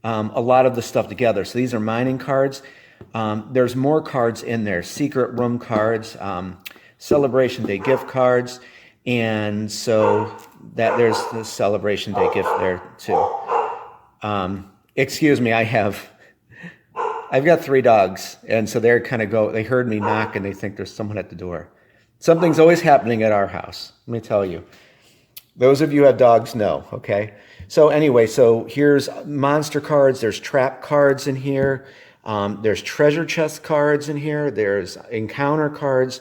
Speaker 1: a lot of the stuff together. So these are mining cards. There's more cards in there. Secret room cards, Celebration Day gift cards, and so that there's the Celebration Day gift there too. Excuse me, I've got 3 dogs, and so they heard me knock and they think there's someone at the door. Something's always happening at our house, let me tell you. Those of you who have dogs know, okay? So anyway, so here's monster cards, there's trap cards in here, there's treasure chest cards in here, there's encounter cards.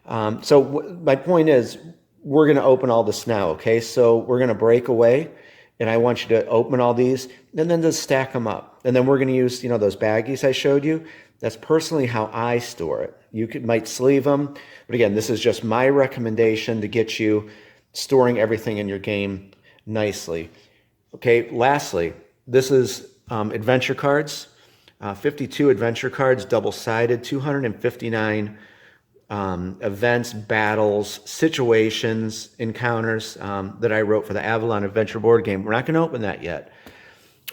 Speaker 1: My point is, we're gonna open all this now, okay? So we're gonna break away, and I want you to open all these, and then just stack them up. And then we're going to use, those baggies I showed you. That's personally how I store it. You might sleeve them, but again, this is just my recommendation to get you storing everything in your game nicely. Okay, lastly, this is adventure cards, 52 adventure cards, double-sided, 259 events, battles, situations, encounters that I wrote for the Avalon Adventure board game. We're not going to open that yet.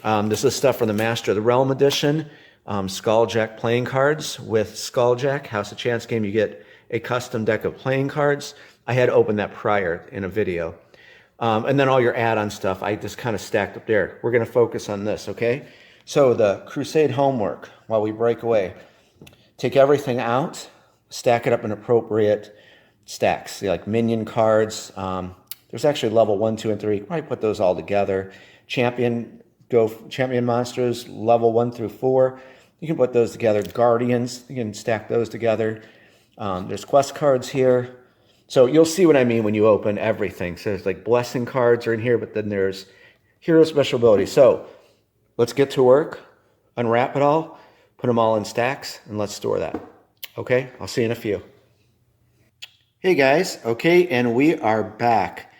Speaker 1: This is stuff from the Master of the Realm edition, Skulljack playing cards. With Skulljack, House of Chance game, you get a custom deck of playing cards. I had opened that prior in a video. And then all your add-on stuff, I just kind of stacked up there. We're going to focus on this, okay? So the Crusade homework, while we break away, take everything out, stack it up in appropriate stacks. See, like minion cards. There's actually level 1, 2, and 3. Probably put those all together. Champion monsters, level 1 through 4. You can put those together. Guardians, you can stack those together. There's quest cards here. So you'll see what I mean when you open everything. So there's like blessing cards are in here, but then there's hero special abilities. So let's get to work, unwrap it all, put them all in stacks, and let's store that. Okay, I'll see you in a few. Hey guys, okay, and we are back.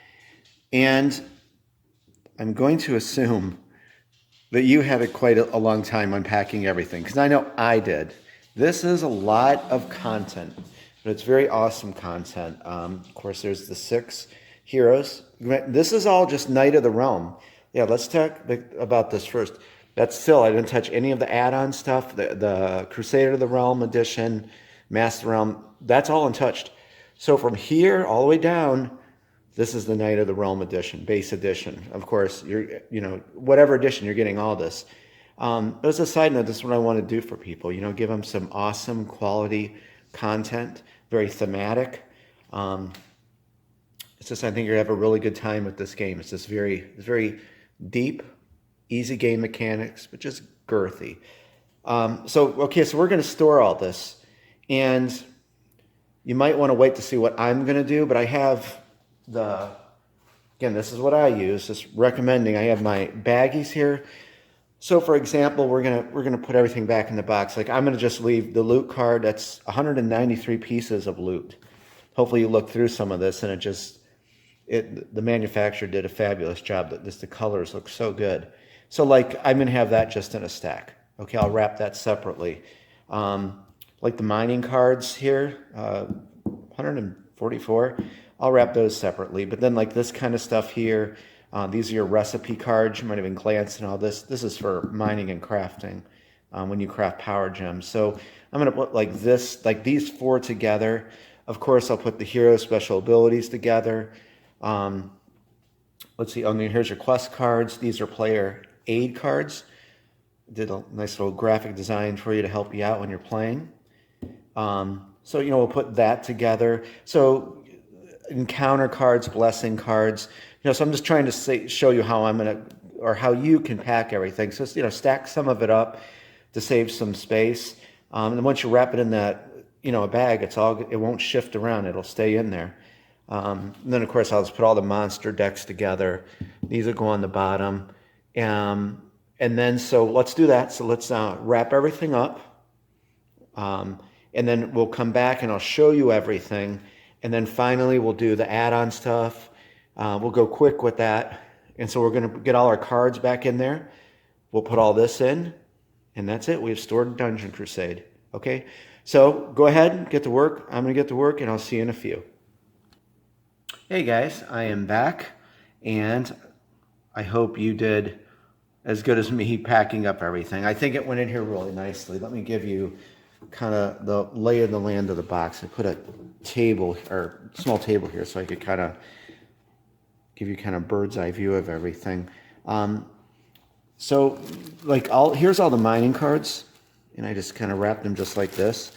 Speaker 1: And I'm going to assume that you had quite a long time unpacking everything, because I know I did. This is a lot of content, but it's very awesome content. Of course, there's the 6 heroes. This is all just Knight of the Realm. Yeah, let's talk about this first. That's still, I didn't touch any of the add-on stuff, the Crusader of the Realm edition, Master of the Realm, that's all untouched. So from here all the way down, this is the Knight of the Realm edition, base edition. Of course, whatever edition, you're getting all this. But as a side note, this is what I want to do for people, give them some awesome quality content, very thematic. It's just, I think you're gonna have a really good time with this game. It's just it's very deep, easy game mechanics, but just girthy. Okay, so we're gonna store all this, and you might want to wait to see what I'm gonna do, but I have again, this is what I use, just recommending. I have my baggies here. So for example, we're gonna put everything back in the box. Like I'm gonna just leave the loot card. That's 193 pieces of loot. Hopefully you look through some of this and the manufacturer did a fabulous job. The colors look so good. So like I'm gonna have that just in a stack. Okay, I'll wrap that separately. Like the mining cards here, 144. I'll wrap those separately. But then like this kind of stuff here, these are your recipe cards. You might have been glancing all this. This is for mining and crafting when you craft power gems. So I'm gonna put like this, like these four together. Of course, I'll put the hero special abilities together. Let's see, here's your quest cards. These are player aid cards. Did a nice little graphic design for you to help you out when you're playing. So, we'll put that together. So encounter cards, blessing cards, so I'm just trying to show you how how you can pack everything. So, stack some of it up to save some space. And then once you wrap it in that, a bag, it won't shift around. It'll stay in there. And then of course I'll just put all the monster decks together. These will go on the bottom. And then, so let's do that. So let's wrap everything up. And then we'll come back and I'll show you everything. And then finally we'll do the add-on stuff. We'll go quick with that. And so we're going to get all our cards back in there. We'll put all this in, and that's it. We've stored Dungeon Crusade. Okay? So go ahead and get to work. I'm going to get to work, and I'll see you in a few. Hey guys, I am back, and I hope you did as good as me packing up everything. I think it went in here really nicely. Let me give you kind of the lay of the land of the box. I put a table, or small table here, so I could kind of give you kind of bird's eye view of everything. So like here's all the mining cards, and I just kind of wrapped them just like this.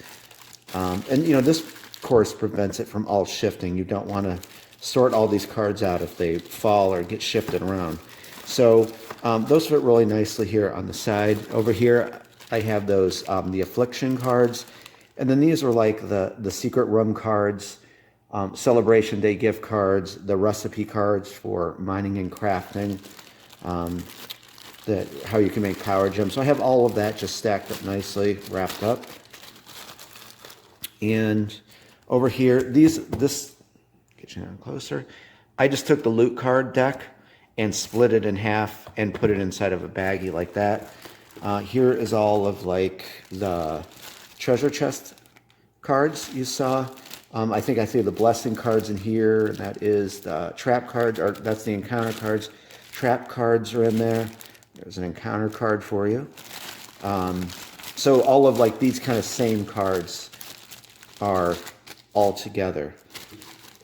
Speaker 1: And this of course prevents it from all shifting. You don't want to sort all these cards out if they fall or get shifted around. So those fit really nicely here on the side. Over here I have those the affliction cards, and then these are like the secret room cards, celebration day gift cards, the recipe cards for mining and crafting, how you can make power gems. So I have all of that just stacked up nicely, wrapped up. And over here, this get you down closer. I just took the loot card deck and split it in half and put it inside of a baggie like that. Here is all of like the treasure chest cards you saw. I think I see the blessing cards in here. That is the trap cards, or that's the encounter cards. Trap cards are in there. There's an encounter card for you. So all of like these kind of same cards are all together.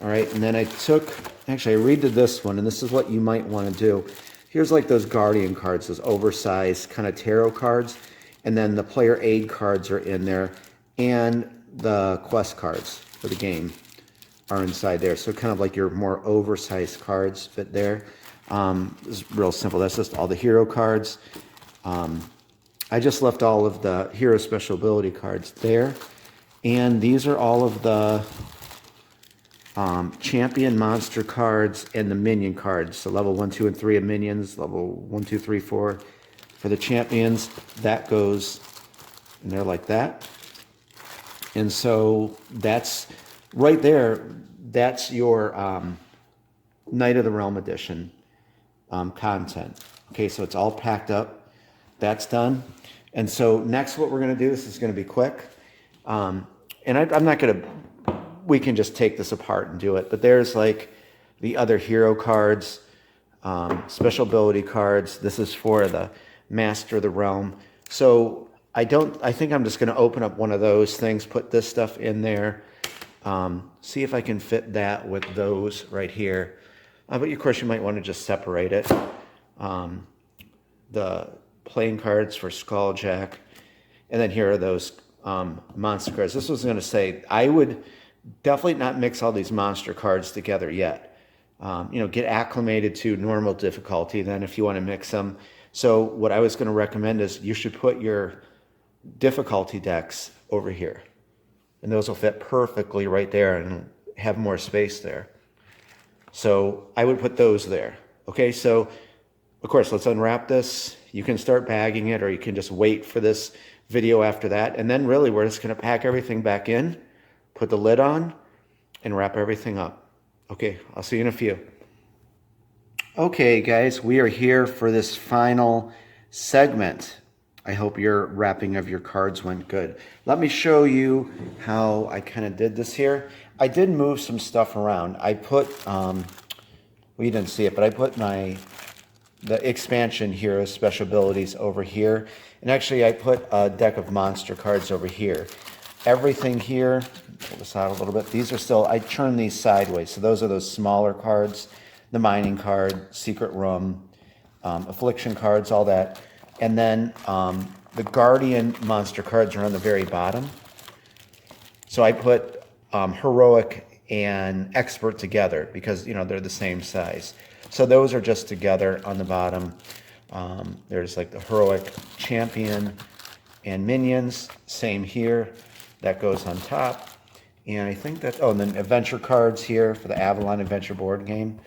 Speaker 1: All right, and then I redid this one, and this is what you might want to do. Here's like those guardian cards, those oversized kind of tarot cards, and then the player aid cards are in there, and the quest cards for the game are inside there. So kind of like your more oversized cards fit there. It's real simple. That's just all the hero cards. I just left all of the hero special ability cards there, and these are all of the champion monster cards and the minion cards. So level 1, 2, and 3 of minions, level 1, 2, 3, 4 for the champions. That goes in there like that. And so that's right there. That's your Knight of the Realm edition content. Okay, so it's all packed up. That's done. And so next what we're going to do, this is going to be quick. And I'm not going to, we can just take this apart and do it. But there's like the other hero cards, special ability cards. This is for the Master of the Realm. So I think I'm just going to open up one of those things, put this stuff in there, see if I can fit that with those right here. But of course you might want to just separate it. The playing cards for Skulljack. And then here are those monster cards. This was going to say, I would definitely not mix all these monster cards together yet. get acclimated to normal difficulty. Then if you want to mix them. So what I was going to recommend is you should put your difficulty decks over here. And those will fit perfectly right there and have more space there. So I would put those there. Okay, so of course, let's unwrap this. You can start bagging it, or you can just wait for this video after that. And then really we're just going to pack everything back in, put the lid on, and wrap everything up. Okay, I'll see you in a few. Okay, guys, we are here for this final segment. I hope your wrapping of your cards went good. Let me show you how I kind of did this here. I did move some stuff around. I put, well, you didn't see it, but I put the expansion here of special abilities over here. And actually, I put a deck of monster cards over here. Everything here, pull this out a little bit. These are still, I turned these sideways. So those are those smaller cards, the mining card, secret room, affliction cards, all that. And then the guardian monster cards are on the very bottom. So I put heroic and expert together because, they're the same size. So those are just together on the bottom. There's like the heroic champion and minions, same here. That goes on top. And I think that, and then adventure cards here for the Avalon Adventure board game.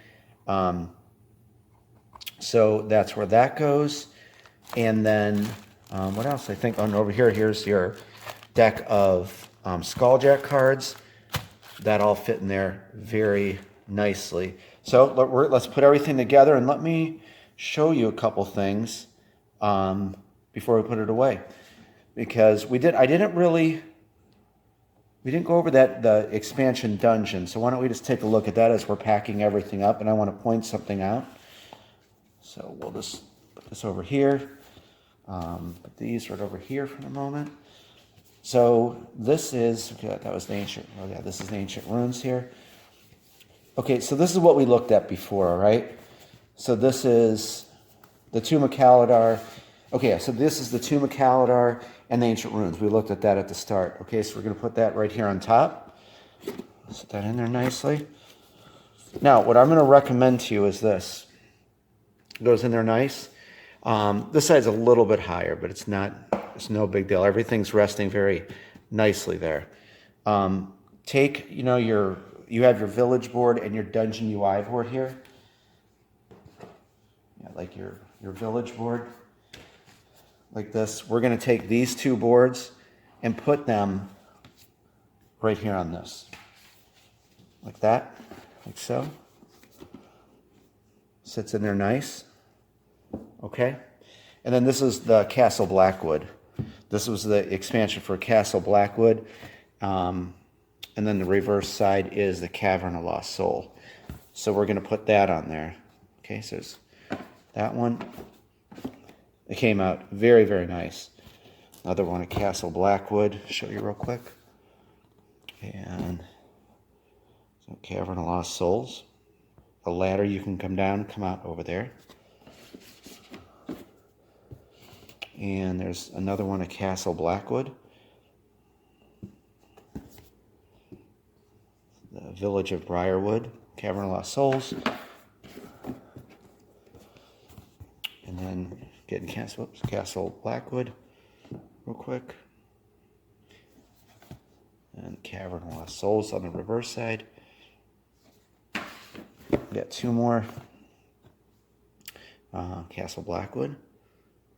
Speaker 1: So that's where that goes. And then what else? I think on over here, here's your deck of Skulljack cards. That all fit in there very nicely. So let's put everything together, and let me show you a couple things before we put it away. Because we didn't go over the expansion dungeon. So why don't we just take a look at that as we're packing everything up, and I want to point something out. So we'll just put this over here. Put these right over here for a moment. So this is, okay, that was the ancient, oh yeah, this is the ancient runes here. Okay, so this is what we looked at before, right? So this is the Tomb of Kaladar. Okay, so this is the Tomb of Kaladar and the ancient runes. We looked at that at the start. Okay, so we're going to put that right here on top. Set that in there nicely. Now, what I'm going to recommend to you is this. It goes in there nice. This side's a little bit higher, but it's no big deal. Everything's resting very nicely there. Take, you have your village board and your dungeon UI board here. Yeah, like your village board. Like this. We're going to take these two boards and put them right here on this. Like that. Like so. Sits in there nice. Okay. And then this is the Castle Blackwood. This was the expansion for Castle Blackwood. And then the reverse side is the Cavern of Lost Soul. So we're going to put that on there. Okay, so there's that one. It came out very, very nice. Another one at Castle Blackwood. Show you real quick. And so Cavern of Lost Souls. A ladder you can come down, come out over there. And there's another one at Castle Blackwood. The Village of Briarwood, Cavern of Lost Souls. And then getting Castle Blackwood real quick. And Cavern of Lost Souls on the reverse side. We got two more. Castle Blackwood.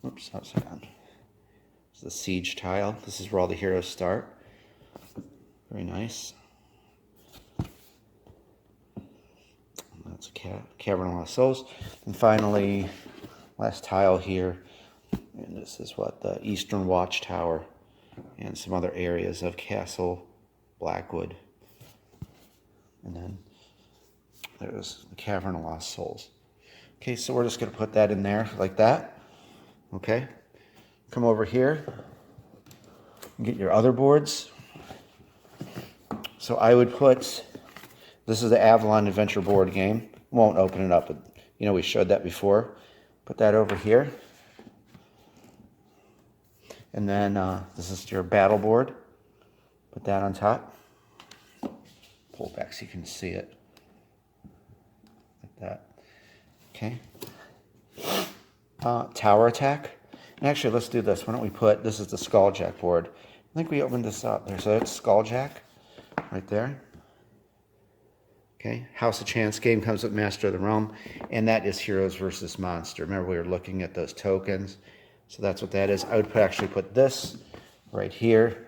Speaker 1: Oops, upside down. This is the siege tile. This is where all the heroes start. Very nice. That's a Cavern of Lost Souls. And finally, last tile here. And this is what the Eastern Watchtower and some other areas of Castle Blackwood. And then there's the Cavern of Lost Souls. Okay, so we're just going to put that in there like that. Okay, come over here and get your other boards. So I would put, this is the Avalon Adventure board game. Won't open it up, but we showed that before. Put that over here. And then this is your battle board. Put that on top. Pull it back so you can see it. that. Okay. Tower attack. And actually, let's do this. Why don't we put, this is the Skulljack board. I think we opened this up there. So that's Skulljack right there. Okay. House of Chance game comes with Master of the Realm. And that is Heroes versus Monster. Remember, we were looking at those tokens. So that's what that is. I would actually put this right here.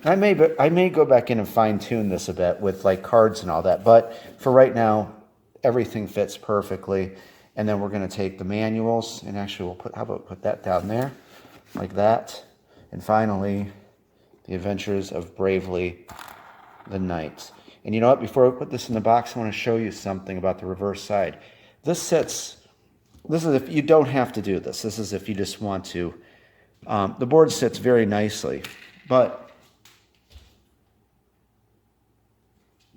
Speaker 1: And I may go back in and fine tune this a bit with like cards and all that. But for right now, everything fits perfectly. And then we're going to take the manuals and actually we'll put, how about put that down there like that. And finally, the Adventures of Bravely the Knight. And you know what? Before I put this in the box, I want to show you something about the reverse side. This sits, this is if you don't have to do this. This is if you just want to. The board sits very nicely, but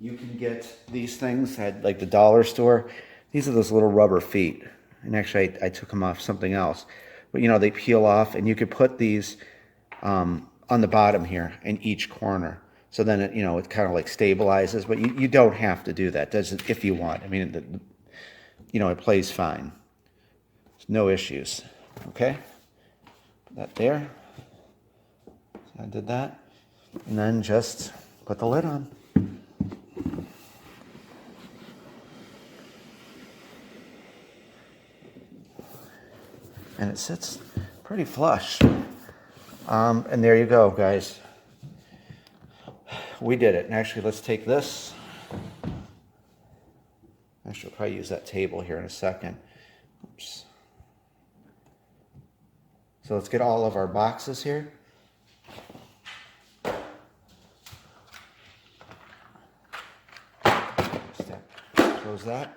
Speaker 1: you can get these things at like the dollar store. These are those little rubber feet. And actually, I took them off something else. But, you know, they peel off. And you could put these on the bottom here in each corner. So then, it, you know, it kind of like stabilizes. But you don't have to do that. Does it if you want. I mean, you know, it plays fine. There's no issues. Okay? Put that there. So I did that. And then just put the lid on. And it sits pretty flush. And there you go, guys. We did it. And actually, let's take this. Actually, I'll probably use that table here in a second. Oops. So let's get all of our boxes here. Close that.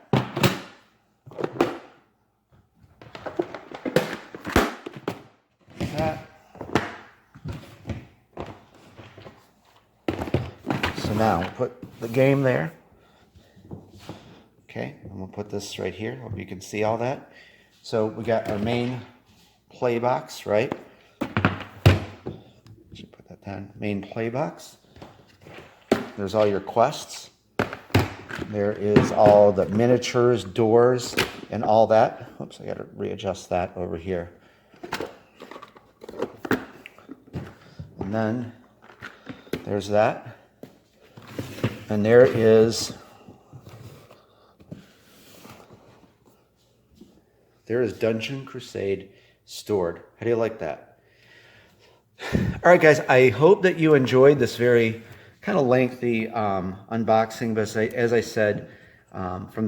Speaker 1: So now we'll put the game there. Okay, and we'll put this right here. Hope you can see all that. So we got our main play box, right? Should put that down. Main play box. There's all your quests. There is all the miniatures, doors, and all that. Oops, I got to readjust that over here. And then there's that. And there is Dungeon Crusade stored. How do you like that? All right, guys, I hope that you enjoyed this very kind of lengthy unboxing. But as I said from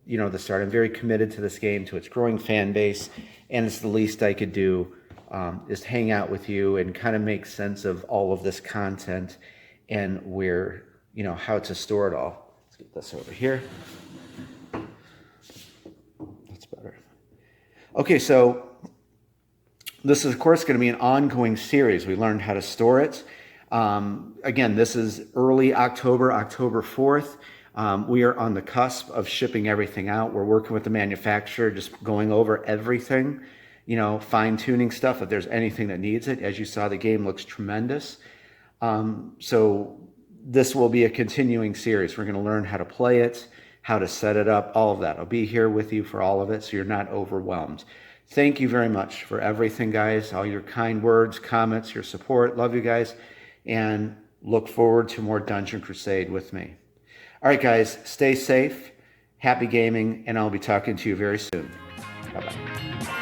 Speaker 1: the start, I'm very committed to this game, to its growing fan base, and it's the least I could do is hang out with you and kind of make sense of all of this content and where, you know, how to store it all. Let's get this over here. That's better. Okay, so this is, of course, going to be an ongoing series. We learned how to store it. Again, this is early October, October 4th. We are on the cusp of shipping everything out. We're working with the manufacturer, just going over everything, you know, fine-tuning stuff if there's anything that needs it. As you saw, the game looks tremendous. So this will be a continuing series. We're going to learn how to play it, how to set it up, all of that. I'll be here with you for all of it so you're not overwhelmed. Thank you very much for everything, guys, all your kind words, comments, your support. Love you guys, and look forward to more Dungeon Crusade with me. All right, guys, stay safe, happy gaming, and I'll be talking to you very soon. Bye-bye.